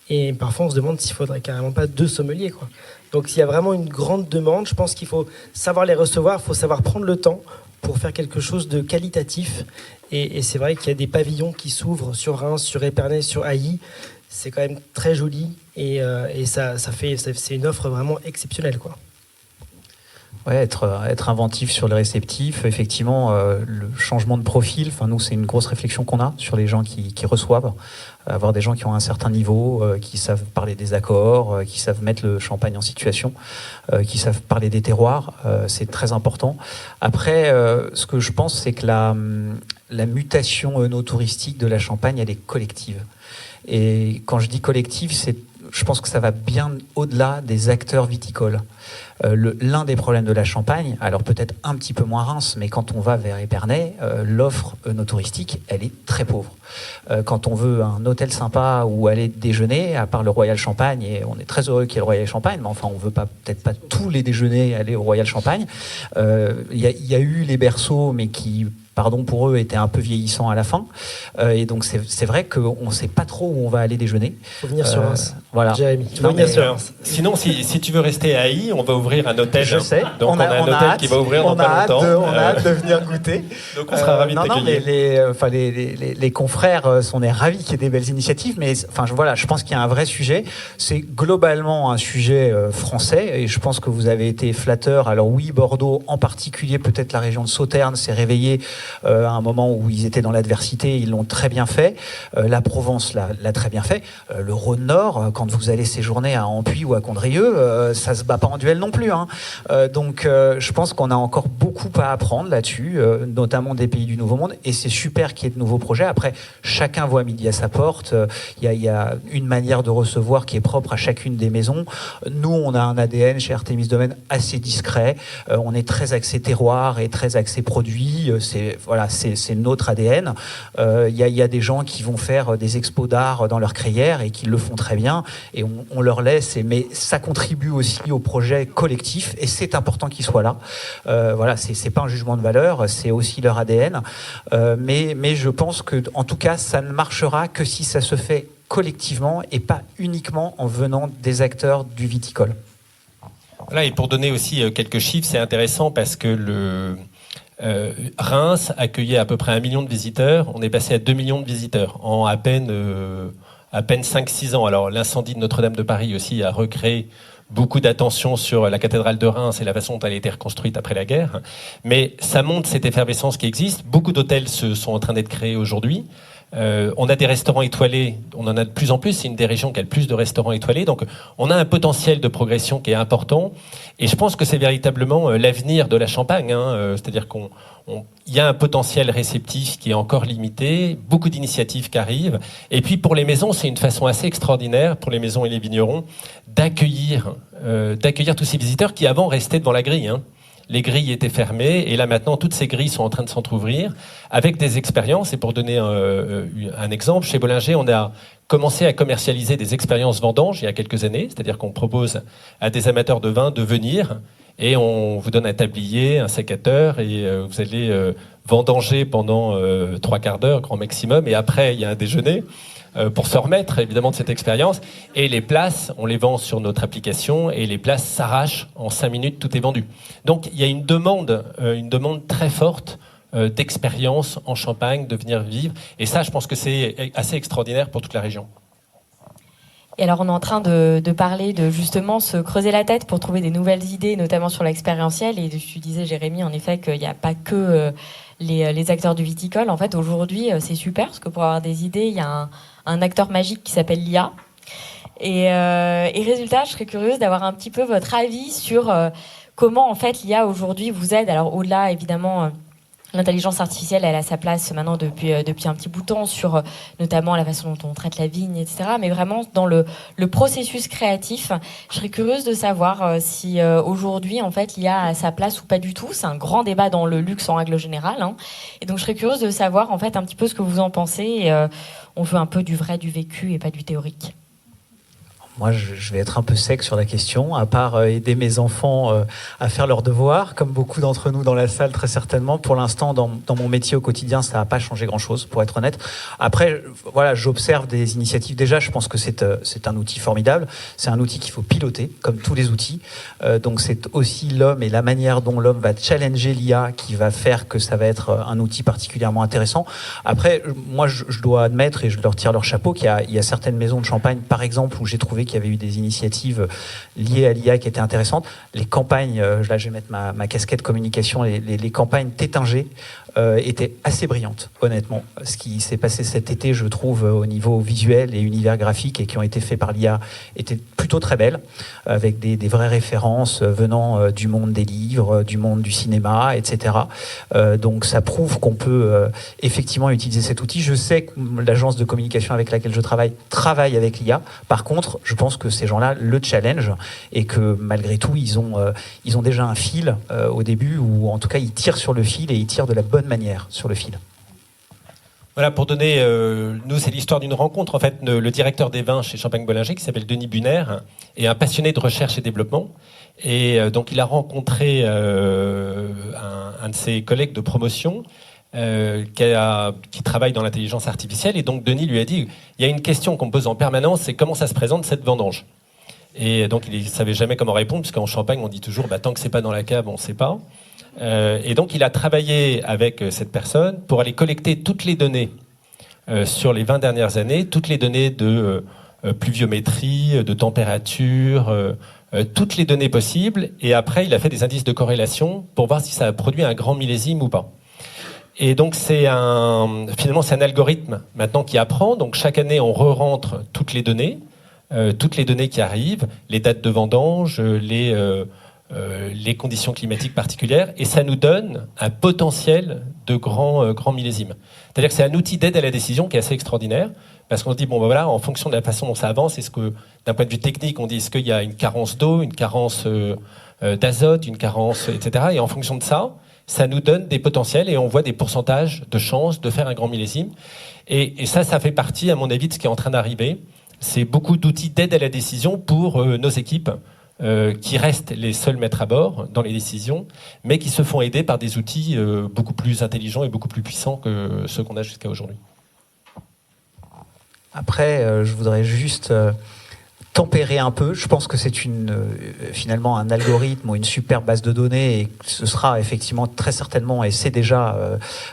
Et parfois, on se demande s'il faudrait carrément pas 2 sommeliers, quoi. Donc, s'il y a vraiment une grande demande, je pense qu'il faut savoir les recevoir, il faut savoir prendre le temps pour faire quelque chose de qualitatif. Et c'est vrai qu'il y a des pavillons qui s'ouvrent sur Reims, sur Épernay, sur Ailly. C'est quand même très joli et c'est une offre vraiment exceptionnelle, quoi. Ouais, être inventif sur le réceptif, effectivement, le changement de profil, enfin nous c'est une grosse réflexion qu'on a sur les gens qui reçoivent, avoir des gens qui ont un certain niveau, qui savent parler des accords, qui savent mettre le champagne en situation, qui savent parler des terroirs, c'est très important. Après, ce que je pense, c'est que la mutation œnotouristique de la Champagne, elle est collective. Et quand je dis collective, je pense que ça va bien au-delà des acteurs viticoles. L'un des problèmes de la Champagne, alors peut-être un petit peu moins Reims, mais quand on va vers Épernay, l'offre touristique, elle est très pauvre. Quand on veut un hôtel sympa où aller déjeuner, à part le Royal Champagne, et on est très heureux qu'il y ait le Royal Champagne, mais enfin on veut peut-être pas tous les déjeuners aller au Royal Champagne. Il y a eu les berceaux, mais qui, pardon pour eux, étaient un peu vieillissants à la fin. Et donc c'est vrai qu'on ne sait pas trop où on va aller déjeuner. Il faut venir sur Reims. Voilà. Jérémy, Sinon, si tu veux rester à Ailly, on va ouvrir un hôtel. Je sais. Donc on a un hôtel qui va ouvrir dans pas longtemps. On a hâte de venir goûter. Donc on sera ravis de t'accueillir. Les confrères sont ravis qu'il y ait des belles initiatives, mais voilà, je pense qu'il y a un vrai sujet. C'est globalement un sujet français, et je pense que vous avez été flatteur. Alors oui, Bordeaux, en particulier, peut-être la région de Sauternes, s'est réveillée à un moment où ils étaient dans l'adversité, ils l'ont très bien fait. La Provence l'a très bien fait. Le Rhône-Nord, quand vous allez séjourner à Ampuis ou à Condrieu, ça se bat pas en duel non plus. Donc je pense qu'on a encore beaucoup à apprendre là-dessus, notamment des pays du Nouveau Monde, et c'est super qu'il y ait de nouveaux projets. Après, chacun voit midi à sa porte. Il y a une manière de recevoir qui est propre à chacune des maisons. Nous, on a un ADN chez Artémis Domaine assez discret. On est très axé terroir et très axé produit. C'est notre ADN. Il y a des gens qui vont faire des expos d'art dans leur crayère et qui le font très bien, et on leur laisse, mais ça contribue aussi au projet collectif, et c'est important qu'ils soient là. C'est pas un jugement de valeur, c'est aussi leur ADN, mais je pense que, en tout cas, ça ne marchera que si ça se fait collectivement et pas uniquement en venant des acteurs du viticole. Voilà, et pour donner aussi quelques chiffres, c'est intéressant parce que Reims accueillait à peu près 1 million de visiteurs. On est passé à 2 millions de visiteurs en à peine 5-6 ans. Alors l'incendie de Notre-Dame de Paris aussi a recréé beaucoup d'attention sur la cathédrale de Reims et la façon dont elle a été reconstruite après la guerre. Mais ça montre cette effervescence qui existe. Beaucoup d'hôtels sont en train d'être créés aujourd'hui. On a des restaurants étoilés, on en a de plus en plus, c'est une des régions qui a le plus de restaurants étoilés, donc on a un potentiel de progression qui est important, et je pense que c'est véritablement l'avenir de la Champagne, c'est-à-dire qu'il y a un potentiel réceptif qui est encore limité, beaucoup d'initiatives qui arrivent, et puis pour les maisons, c'est une façon assez extraordinaire, pour les maisons et les vignerons, d'accueillir tous ces visiteurs qui avant restaient devant la grille, Les grilles étaient fermées, et là maintenant toutes ces grilles sont en train de s'entrouvrir avec des expériences. Et pour donner un exemple, chez Bollinger, on a commencé à commercialiser des expériences vendanges il y a quelques années, c'est-à-dire qu'on propose à des amateurs de vin de venir et on vous donne un tablier, un sécateur, et vous allez vendanger pendant 3 quarts d'heure, grand maximum, et après il y a un déjeuner pour se remettre évidemment de cette expérience. Et les places, on les vend sur notre application, et les places s'arrachent en 5 minutes, tout est vendu. Donc il y a une demande très forte d'expérience en Champagne, de venir vivre, et ça je pense que c'est assez extraordinaire pour toute la région. Et alors on est en train de parler de justement se creuser la tête pour trouver des nouvelles idées, notamment sur l'expérientiel, et tu disais, Jérémy, en effet qu'il n'y a pas que les acteurs du viticole. En fait aujourd'hui c'est super, parce que pour avoir des idées, il y a un acteur magique qui s'appelle l'IA, et résultat, je serais curieuse d'avoir un petit peu votre avis sur comment en fait l'IA aujourd'hui vous aide. Alors au-delà évidemment, l'intelligence artificielle, elle a sa place maintenant depuis un petit bout de temps, sur notamment la façon dont on traite la vigne, etc. Mais vraiment dans le processus créatif, je serais curieuse de savoir si aujourd'hui en fait l'IA a sa place ou pas du tout. C'est un grand débat dans le luxe en règle générale, et donc je serais curieuse de savoir en fait un petit peu ce que vous en pensez. On veut un peu du vrai, du vécu, et pas du théorique. Moi, je vais être un peu sec sur la question, à part aider mes enfants à faire leurs devoirs, comme beaucoup d'entre nous dans la salle, très certainement. Pour l'instant, dans mon métier au quotidien, ça n'a pas changé grand-chose, pour être honnête. Après, voilà, j'observe des initiatives. Déjà, je pense que c'est un outil formidable. C'est un outil qu'il faut piloter, comme tous les outils. Donc, c'est aussi l'homme et la manière dont l'homme va challenger l'IA qui va faire que ça va être un outil particulièrement intéressant. Après, moi, je dois admettre, et je leur tire leur chapeau, qu'il y a certaines maisons de champagne, par exemple, où j'ai trouvé qu'il y avait eu des initiatives liées à l'IA qui étaient intéressantes. Les campagnes, là je vais mettre ma casquette communication, les campagnes Tétinger étaient assez brillantes, honnêtement. Ce qui s'est passé cet été, je trouve, au niveau visuel et univers graphique et qui ont été faits par l'IA, étaient plutôt très belles, avec des vraies références venant du monde des livres, du monde du cinéma, etc. Donc ça prouve qu'on peut effectivement utiliser cet outil. Je sais que l'agence de communication avec laquelle je travaille avec l'IA. Par contre, je pense que ces gens-là le challenge et que malgré tout, ils ont déjà un fil au début, ou en tout cas, ils tirent sur le fil et ils tirent de la bonne manière sur le fil. Voilà, pour donner, nous, c'est l'histoire d'une rencontre. En fait, le directeur des vins chez Champagne Bollinger, qui s'appelle Denis Bunner, est un passionné de recherche et développement. Et donc, il a rencontré un de ses collègues de promotion qui travaille dans l'intelligence artificielle. Et donc, Denis lui a dit, il y a une question qu'on me pose en permanence, c'est comment ça se présente cette vendange. Et donc, il ne savait jamais comment répondre, puisqu'en Champagne, on dit toujours, tant que c'est pas dans la cave, on ne sait pas. Et donc, il a travaillé avec cette personne pour aller collecter toutes les données sur les 20 dernières années, toutes les données de pluviométrie, de température, toutes les données possibles. Et après, il a fait des indices de corrélation pour voir si ça a produit un grand millésime ou pas. Et donc, finalement, c'est un algorithme maintenant qui apprend. Donc, chaque année, on re-rentre toutes les données qui arrivent, les dates de vendange, les conditions climatiques particulières, et ça nous donne un potentiel de grands millésimes. C'est-à-dire que c'est un outil d'aide à la décision qui est assez extraordinaire, parce qu'on se dit, voilà, en fonction de la façon dont ça avance, est-ce que, d'un point de vue technique, on dit, est-ce qu'il y a une carence d'eau, une carence d'azote, une carence, etc. Et en fonction de ça, ça nous donne des potentiels et on voit des pourcentages de chances de faire un grand millésime. Et ça fait partie, à mon avis, de ce qui est en train d'arriver. C'est beaucoup d'outils d'aide à la décision pour nos équipes, qui restent les seuls maîtres à bord dans les décisions, mais qui se font aider par des outils beaucoup plus intelligents et beaucoup plus puissants que ceux qu'on a jusqu'à aujourd'hui. Après, je voudrais juste tempérer un peu. Je pense que c'est finalement un algorithme ou une super base de données, et ce sera effectivement très certainement, et c'est déjà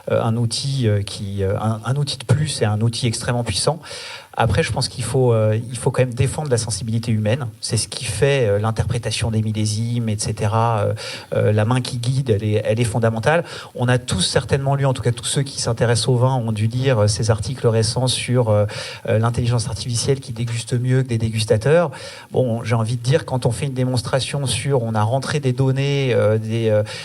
un outil un outil de plus et un outil extrêmement puissant. Après, je pense qu'il faut quand même défendre la sensibilité humaine. C'est ce qui fait l'interprétation des millésimes, etc. La main qui guide, elle est fondamentale. On a tous certainement lu, en tout cas tous ceux qui s'intéressent au vin ont dû lire ces articles récents sur l'intelligence artificielle qui déguste mieux que des dégustateurs. Bon, j'ai envie de dire, quand on fait une démonstration on a rentré des données,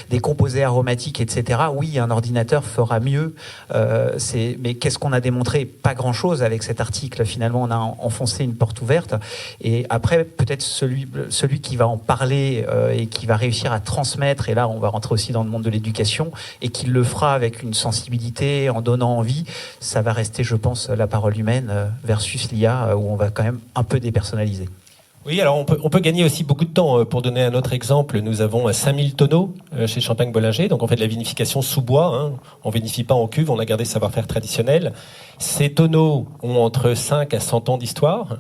des composés aromatiques, etc. Oui, un ordinateur fera mieux. Mais qu'est-ce qu'on a démontré? Pas grand-chose avec cet article. Finalement, on a enfoncé une porte ouverte. Et après, peut-être celui qui va en parler et qui va réussir à transmettre, et là, on va rentrer aussi dans le monde de l'éducation, et qui le fera avec une sensibilité, en donnant envie, ça va rester, je pense, la parole humaine versus l'IA, où on va quand même un peu dépersonnaliser. Oui, alors on peut gagner aussi beaucoup de temps. Pour donner un autre exemple, nous avons 5000 tonneaux chez Champagne Bollinger, donc on fait de la vinification sous bois, on vinifie pas en cuve, on a gardé le savoir-faire traditionnel. Ces tonneaux ont entre 5 à 100 ans d'histoire,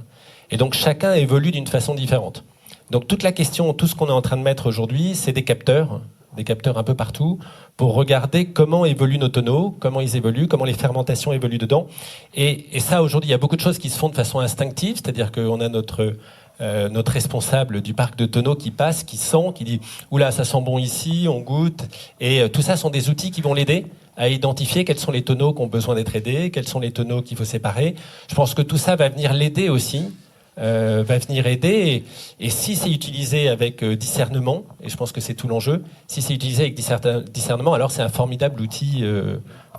et donc chacun évolue d'une façon différente. Donc toute la question, tout ce qu'on est en train de mettre aujourd'hui, c'est des capteurs un peu partout, pour regarder comment évoluent nos tonneaux, comment ils évoluent, comment les fermentations évoluent dedans. Et ça, aujourd'hui, il y a beaucoup de choses qui se font de façon instinctive, c'est-à-dire qu'on a notre responsable du parc de tonneaux qui passe, qui sent, qui dit « Oula, ça sent bon ici, on goûte ». Et tout ça sont des outils qui vont l'aider à identifier quels sont les tonneaux qui ont besoin d'être aidés, quels sont les tonneaux qu'il faut séparer. Je pense que tout ça va venir l'aider aussi, va venir aider. Et si c'est utilisé avec discernement, et je pense que c'est tout l'enjeu, si c'est utilisé avec discernement, alors c'est un formidable outil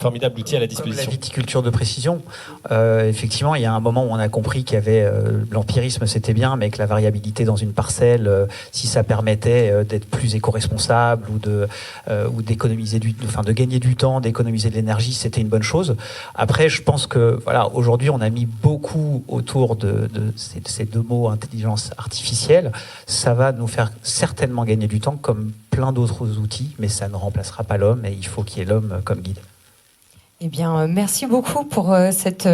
formidable outil à la Comme la disposition. viticulture de précision, effectivement, il y a un moment où on a compris qu'il y avait l'empirisme, c'était bien, mais que la variabilité dans une parcelle, si ça permettait d'être plus éco-responsable ou d'économiser de gagner du temps, d'économiser de l'énergie, c'était une bonne chose. Après, je pense que voilà, aujourd'hui, on a mis beaucoup autour de ces deux mots, intelligence artificielle. Ça va nous faire certainement gagner du temps, comme plein d'autres outils, mais ça ne remplacera pas l'homme, et il faut qu'il y ait l'homme comme guide. Eh bien, merci beaucoup pour cette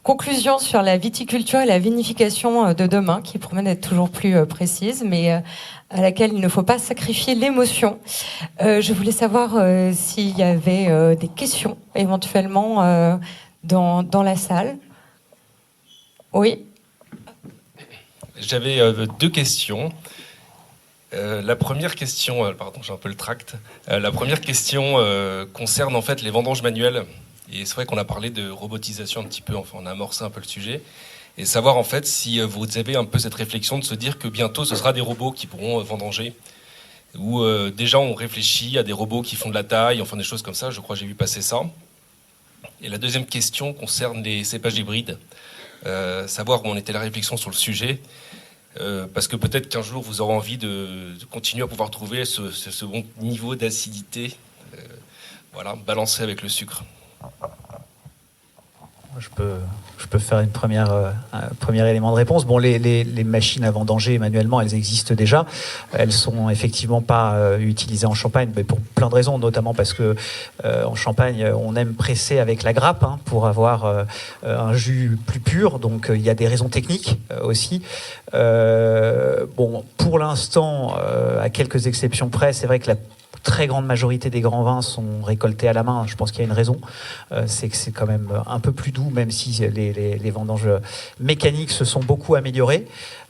conclusion sur la viticulture et la vinification de demain, qui promet d'être toujours plus précise, mais à laquelle il ne faut pas sacrifier l'émotion. Je voulais savoir s'il y avait des questions, éventuellement, dans la salle. Oui. J'avais 2 questions. La première question, pardon, j'ai un peu le tract. La première question concerne en fait les vendanges manuelles. Et c'est vrai qu'on a parlé de robotisation un petit peu, enfin on a amorcé un peu le sujet. Et savoir en fait si vous avez un peu cette réflexion de se dire que bientôt ce sera des robots qui pourront vendanger. Ou déjà on réfléchit à des robots qui font de la taille, enfin des choses comme ça, je crois que j'ai vu passer ça. Et la deuxième question concerne les cépages hybrides. Savoir où en était la réflexion sur le sujet. Parce que peut-être qu'un jour vous aurez envie de continuer à pouvoir trouver ce bon niveau d'acidité, voilà, balancé avec le sucre. Je peux faire un premier élément de réponse. Bon, les machines à vendanger manuellement, elles existent déjà. Elles sont effectivement pas utilisées en Champagne, mais pour plein de raisons, notamment parce que en Champagne, on aime presser avec la grappe pour avoir un jus plus pur. Donc, il y a des raisons techniques aussi. Bon, pour l'instant, à quelques exceptions près, c'est vrai que la très grande majorité des grands vins sont récoltés à la main. Je pense qu'il y a une raison. C'est que c'est quand même un peu plus doux, même si les vendanges mécaniques se sont beaucoup améliorées.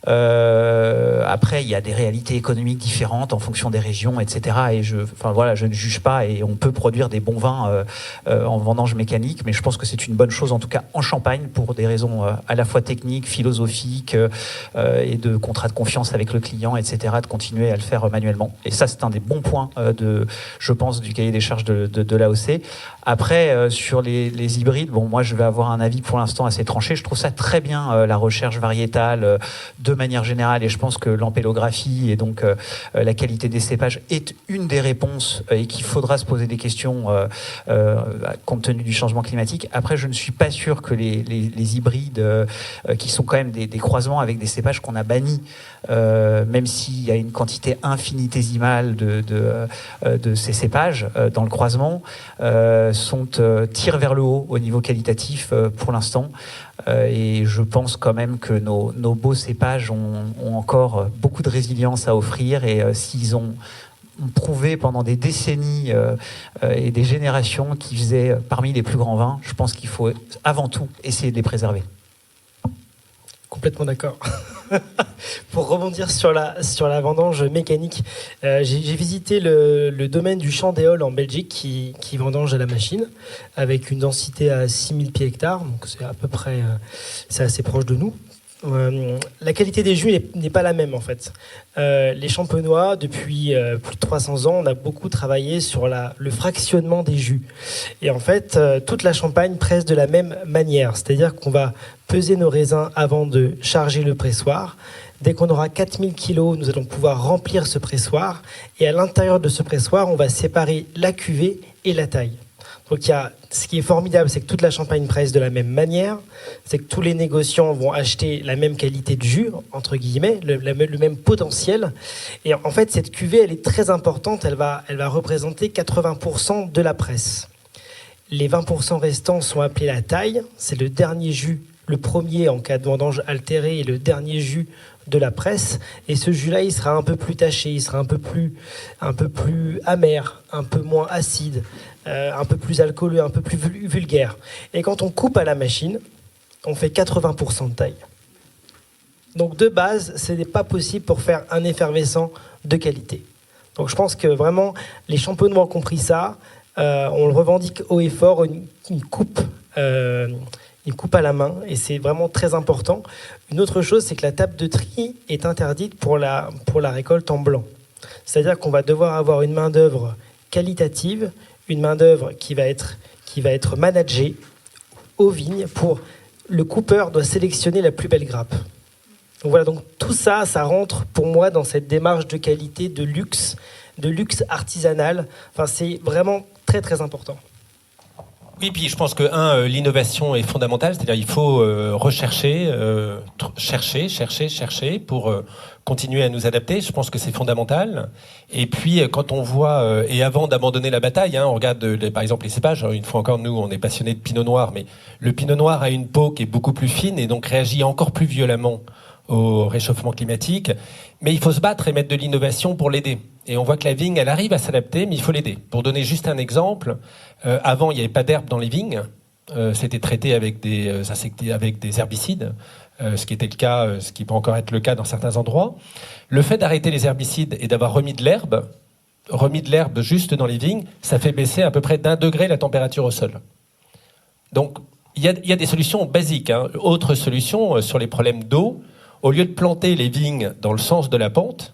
Après, il y a des réalités économiques différentes en fonction des régions, etc. Et je ne juge pas, et on peut produire des bons vins en vendange mécanique, mais je pense que c'est une bonne chose, en tout cas en Champagne, pour des raisons à la fois techniques, philosophiques et de contrat de confiance avec le client, etc., de continuer à le faire manuellement. Et ça, c'est un des bons points, je pense, du cahier des charges de l'AOC. Après, sur les hybrides, bon, moi, je vais avoir un avis pour l'instant assez tranché. Je trouve ça très bien, la recherche variétale, de manière générale, et je pense que l'ampélographie et donc la qualité des cépages est une des réponses et qu'il faudra se poser des questions compte tenu du changement climatique. Après, je ne suis pas sûr que les hybrides qui sont quand même des croisements avec des cépages qu'on a bannis, même s'il y a une quantité infinitésimale de ces cépages dans le croisement, tirent vers le haut au niveau qualitatif pour l'instant. Et je pense quand même que nos beaux cépages ont encore beaucoup de résilience à offrir, et s'ils ont prouvé pendant des décennies et des générations qu'ils faisaient parmi les plus grands vins, je pense qu'il faut avant tout essayer de les préserver. Complètement d'accord. Pour rebondir sur la vendange mécanique, j'ai visité le domaine du Champ d'Éole en Belgique qui vendange à la machine avec une densité à 6000 pieds hectares, donc c'est à peu près, c'est assez proche de nous. La qualité des jus n'est pas la même en fait. Les champenois, depuis plus de 300 ans, on a beaucoup travaillé sur le fractionnement des jus. Et en fait, toute la Champagne presse de la même manière. C'est-à-dire qu'on va peser nos raisins avant de charger le pressoir. Dès qu'on aura 4000 kilos, nous allons pouvoir remplir ce pressoir. Et à l'intérieur de ce pressoir, on va séparer la cuvée et la taille. Donc ce qui est formidable, c'est que toute la Champagne presse de la même manière, c'est que tous les négociants vont acheter la même qualité de jus, entre guillemets, le même potentiel. Et en fait, cette cuvée, elle est très importante, elle va représenter 80% de la presse. Les 20% restants sont appelés la taille, c'est le dernier jus, le premier en cas de vendange altérée et le dernier jus de la presse. Et ce jus-là, il sera un peu plus taché, il sera un peu plus amer, un peu moins acide, un peu plus alcooleux, un peu plus vulgaire. Et quand on coupe à la machine, on fait 80% de taille. Donc de base, ce n'est pas possible pour faire un effervescent de qualité. Donc je pense que vraiment, les champenois ont compris ça. On le revendique haut et fort, une coupe à la main, et c'est vraiment très important. Une autre chose, c'est que la table de tri est interdite pour la récolte en blanc. C'est-à-dire qu'on va devoir avoir une main-d'œuvre qualitative, une main-d'œuvre qui va qui va être managé aux vignes pour... Le coupeur doit sélectionner la plus belle grappe. Donc voilà, donc tout ça, ça rentre pour moi dans cette démarche de qualité, de luxe artisanal. Enfin, c'est vraiment très très important. Oui, puis je pense que l'innovation est fondamentale, c'est-à-dire il faut rechercher, chercher pour continuer à nous adapter. Je pense que c'est fondamental. Et puis quand on voit, et avant d'abandonner la bataille, on regarde par exemple les cépages. Une fois encore, nous, on est passionnés de Pinot Noir, mais le Pinot Noir a une peau qui est beaucoup plus fine et donc réagit encore plus violemment au réchauffement climatique. Mais il faut se battre et mettre de l'innovation pour l'aider. Et on voit que la vigne, elle arrive à s'adapter, mais il faut l'aider. Pour donner juste un exemple, avant, il n'y avait pas d'herbe dans les vignes. C'était traité avec des herbicides, ce qui était le cas, ce qui peut encore être le cas dans certains endroits. Le fait d'arrêter les herbicides et d'avoir remis de l'herbe juste dans les vignes, ça fait baisser à peu près d'1 degré la température au sol. Donc, il y a des solutions basiques. Autre solution sur les problèmes d'eau, au lieu de planter les vignes dans le sens de la pente,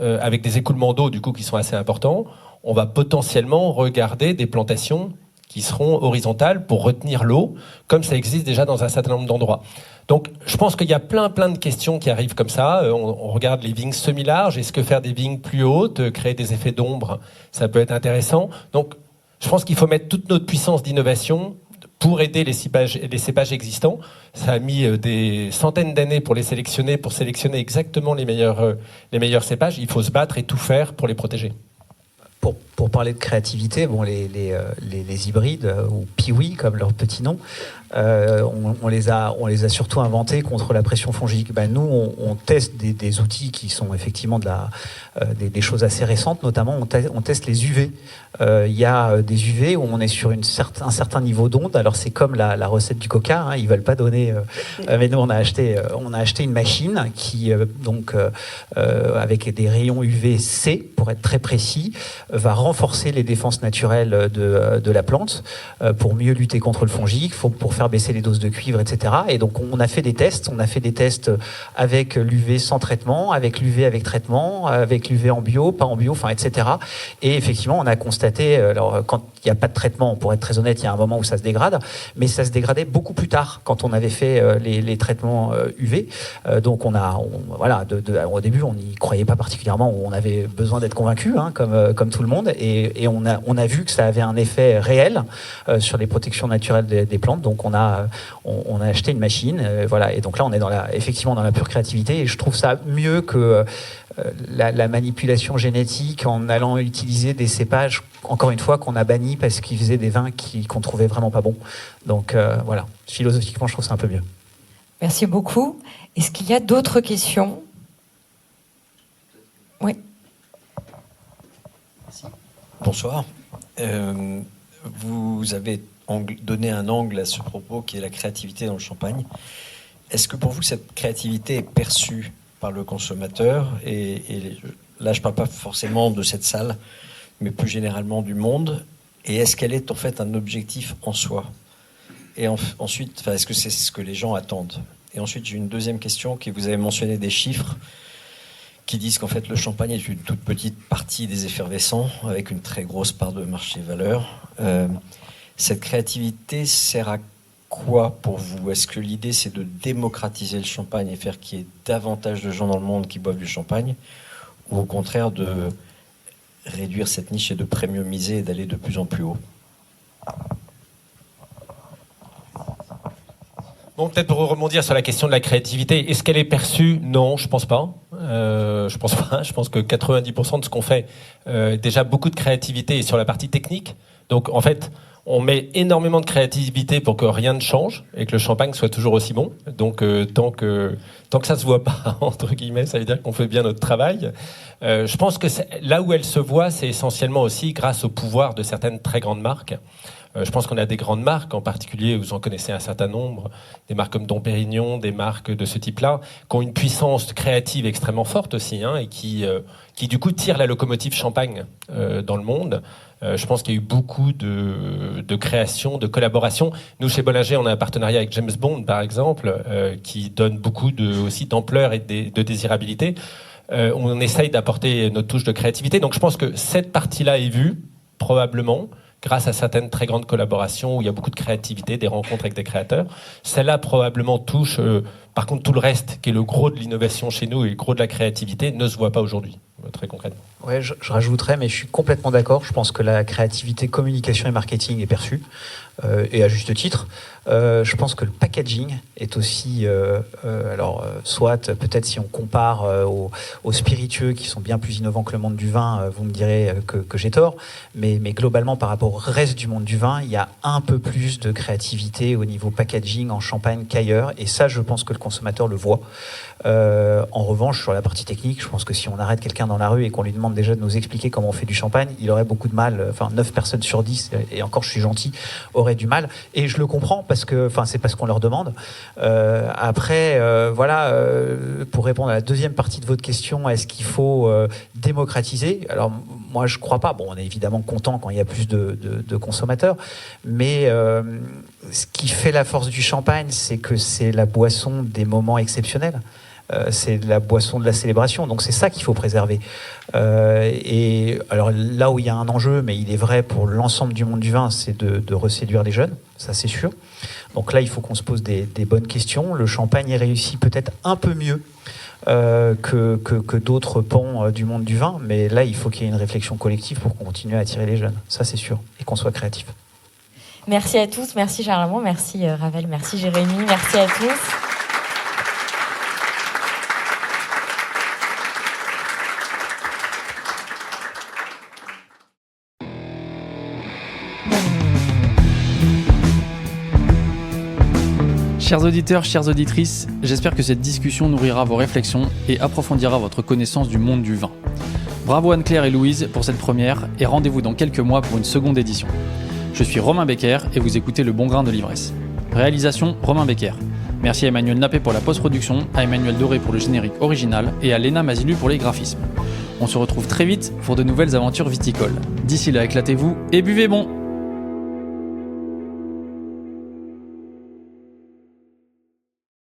avec des écoulements d'eau du coup qui sont assez importants, on va potentiellement regarder des plantations qui seront horizontales pour retenir l'eau, comme ça existe déjà dans un certain nombre d'endroits. Donc je pense qu'il y a plein de questions qui arrivent comme ça. On regarde les vignes semi-larges. Est-ce que faire des vignes plus hautes, créer des effets d'ombre, ça peut être intéressant. Donc je pense qu'il faut mettre toute notre puissance d'innovation pour aider les cépages existants. Ça a mis des centaines d'années pour sélectionner exactement les meilleurs cépages. Il faut se battre et tout faire pour les protéger. Pour parler de créativité, bon, les hybrides, ou Piwi comme leur petit nom, on les a surtout inventés contre la pression fongique. Nous, on teste des outils qui sont effectivement des choses assez récentes, notamment on teste les UV. Il y a des UV où on est sur un certain niveau d'onde. Alors c'est comme la recette du coca, ils veulent pas donner, mais nous on a acheté une machine qui avec des rayons UVC pour être très précis, va renforcer les défenses naturelles de la plante pour mieux lutter contre le fongique, pour faire baisser les doses de cuivre, etc. Et donc on a fait des tests. On a fait des tests avec l'UV sans traitement, avec l'UV avec traitement, avec l'UV en bio, pas en bio, etc. Et effectivement, on a constaté, alors quand il n'y a pas de traitement, pour être très honnête, il y a un moment où ça se dégrade, mais ça se dégradait beaucoup plus tard quand on avait fait les traitements UV. Donc au début, on n'y croyait pas particulièrement, on avait besoin d'être convaincu, comme tout le monde, et on a vu que ça avait un effet réel sur les protections naturelles des plantes. Donc on a acheté une machine, et donc là on est effectivement dans la pure créativité, et je trouve ça mieux que la manipulation génétique en allant utiliser des cépages, encore une fois, qu'on a bannis parce qu'ils faisaient des vins qu'on trouvait vraiment pas bons. Donc philosophiquement, je trouve ça un peu mieux. Merci beaucoup. Est-ce qu'il y a d'autres questions ? Oui. Bonsoir. Vous avez donné un angle à ce propos qui est la créativité dans le champagne. Est-ce que pour vous, cette créativité est perçue par le consommateur et là, je ne parle pas forcément de cette salle, mais plus généralement du monde. Et est-ce qu'elle est en fait un objectif en soi ? Et ensuite, est-ce que c'est ce que les gens attendent ? Et ensuite, j'ai une deuxième question, qui vous avez mentionné des chiffres qui disent qu'en fait le champagne est une toute petite partie des effervescents avec une très grosse part de marché valeur. Cette créativité sert à quoi pour vous ? Est-ce que l'idée c'est de démocratiser le champagne et faire qu'il y ait davantage de gens dans le monde qui boivent du champagne, ou au contraire de réduire cette niche et de premiumiser et d'aller de plus en plus haut ? Bon, peut-être pour rebondir sur la question de la créativité, est-ce qu'elle est perçue ? Non, je pense pas. Je pense pas. Je pense que 90% de ce qu'on fait, déjà beaucoup de créativité est sur la partie technique. Donc en fait, on met énormément de créativité pour que rien ne change et que le champagne soit toujours aussi bon. Donc tant que ça se voit pas, entre guillemets, ça veut dire qu'on fait bien notre travail. Je pense que là où elle se voit, c'est essentiellement aussi grâce au pouvoir de certaines très grandes marques. Je pense qu'on a des grandes marques, en particulier, vous en connaissez un certain nombre, des marques comme Dom Pérignon, des marques de ce type-là, qui ont une puissance créative extrêmement forte aussi, et qui du coup tirent la locomotive champagne dans le monde. Je pense qu'il y a eu beaucoup de créations, de collaborations. Nous, chez Bollinger, on a un partenariat avec James Bond, par exemple, qui donne beaucoup aussi d'ampleur et de désirabilité. On essaye d'apporter notre touche de créativité. Donc je pense que cette partie-là est vue, probablement, grâce à certaines très grandes collaborations où il y a beaucoup de créativité, des rencontres avec des créateurs. Celle-là probablement touche, par contre tout le reste, qui est le gros de l'innovation chez nous et le gros de la créativité, ne se voit pas aujourd'hui, très concrètement. Ouais, je rajouterais, mais je suis complètement d'accord. Je pense que la créativité, communication et marketing est perçue, et à juste titre. Je pense que le packaging est aussi, soit peut-être si on compare aux spiritueux qui sont bien plus innovants que le monde du vin, vous me direz que j'ai tort, mais globalement par rapport au reste du monde du vin, il y a un peu plus de créativité au niveau packaging en Champagne qu'ailleurs, et ça je pense que le consommateur le voit. En revanche, sur la partie technique, je pense que si on arrête quelqu'un dans la rue et qu'on lui demande déjà de nous expliquer comment on fait du champagne, il aurait beaucoup de mal, 9 personnes sur 10, et encore je suis gentil, auraient du mal, et je le comprends parce que c'est parce qu'on leur demande. Après, pour répondre à la deuxième partie de votre question, est-ce qu'il faut démocratiser ? Alors moi je crois pas. Bon, on est évidemment content quand il y a plus de consommateurs, mais ce qui fait la force du champagne, c'est que c'est la boisson des moments exceptionnels. C'est la boisson de la célébration, donc c'est ça qu'il faut préserver. Et alors là où il y a un enjeu, mais il est vrai pour l'ensemble du monde du vin, c'est de reséduire les jeunes, ça c'est sûr. Donc là, il faut qu'on se pose des bonnes questions. Le champagne est réussi peut-être un peu mieux que d'autres pans du monde du vin, mais là, il faut qu'il y ait une réflexion collective pour qu'on continue à attirer les jeunes, ça c'est sûr, et qu'on soit créatif. Merci à tous, merci Charles-Lamont, merci Ravel, merci Jérémy, merci à tous. Chers auditeurs, chères auditrices, j'espère que cette discussion nourrira vos réflexions et approfondira votre connaissance du monde du vin. Bravo Anne-Claire et Louise pour cette première et rendez-vous dans quelques mois pour une seconde édition. Je suis Romain Becker et vous écoutez Le Bon Grain de l'Ivresse. Réalisation Romain Becker. Merci à Emmanuel Nappé pour la post-production, à Emmanuel Doré pour le générique original et à Léna Mazilu pour les graphismes. On se retrouve très vite pour de nouvelles aventures viticoles. D'ici là, éclatez-vous et buvez bon!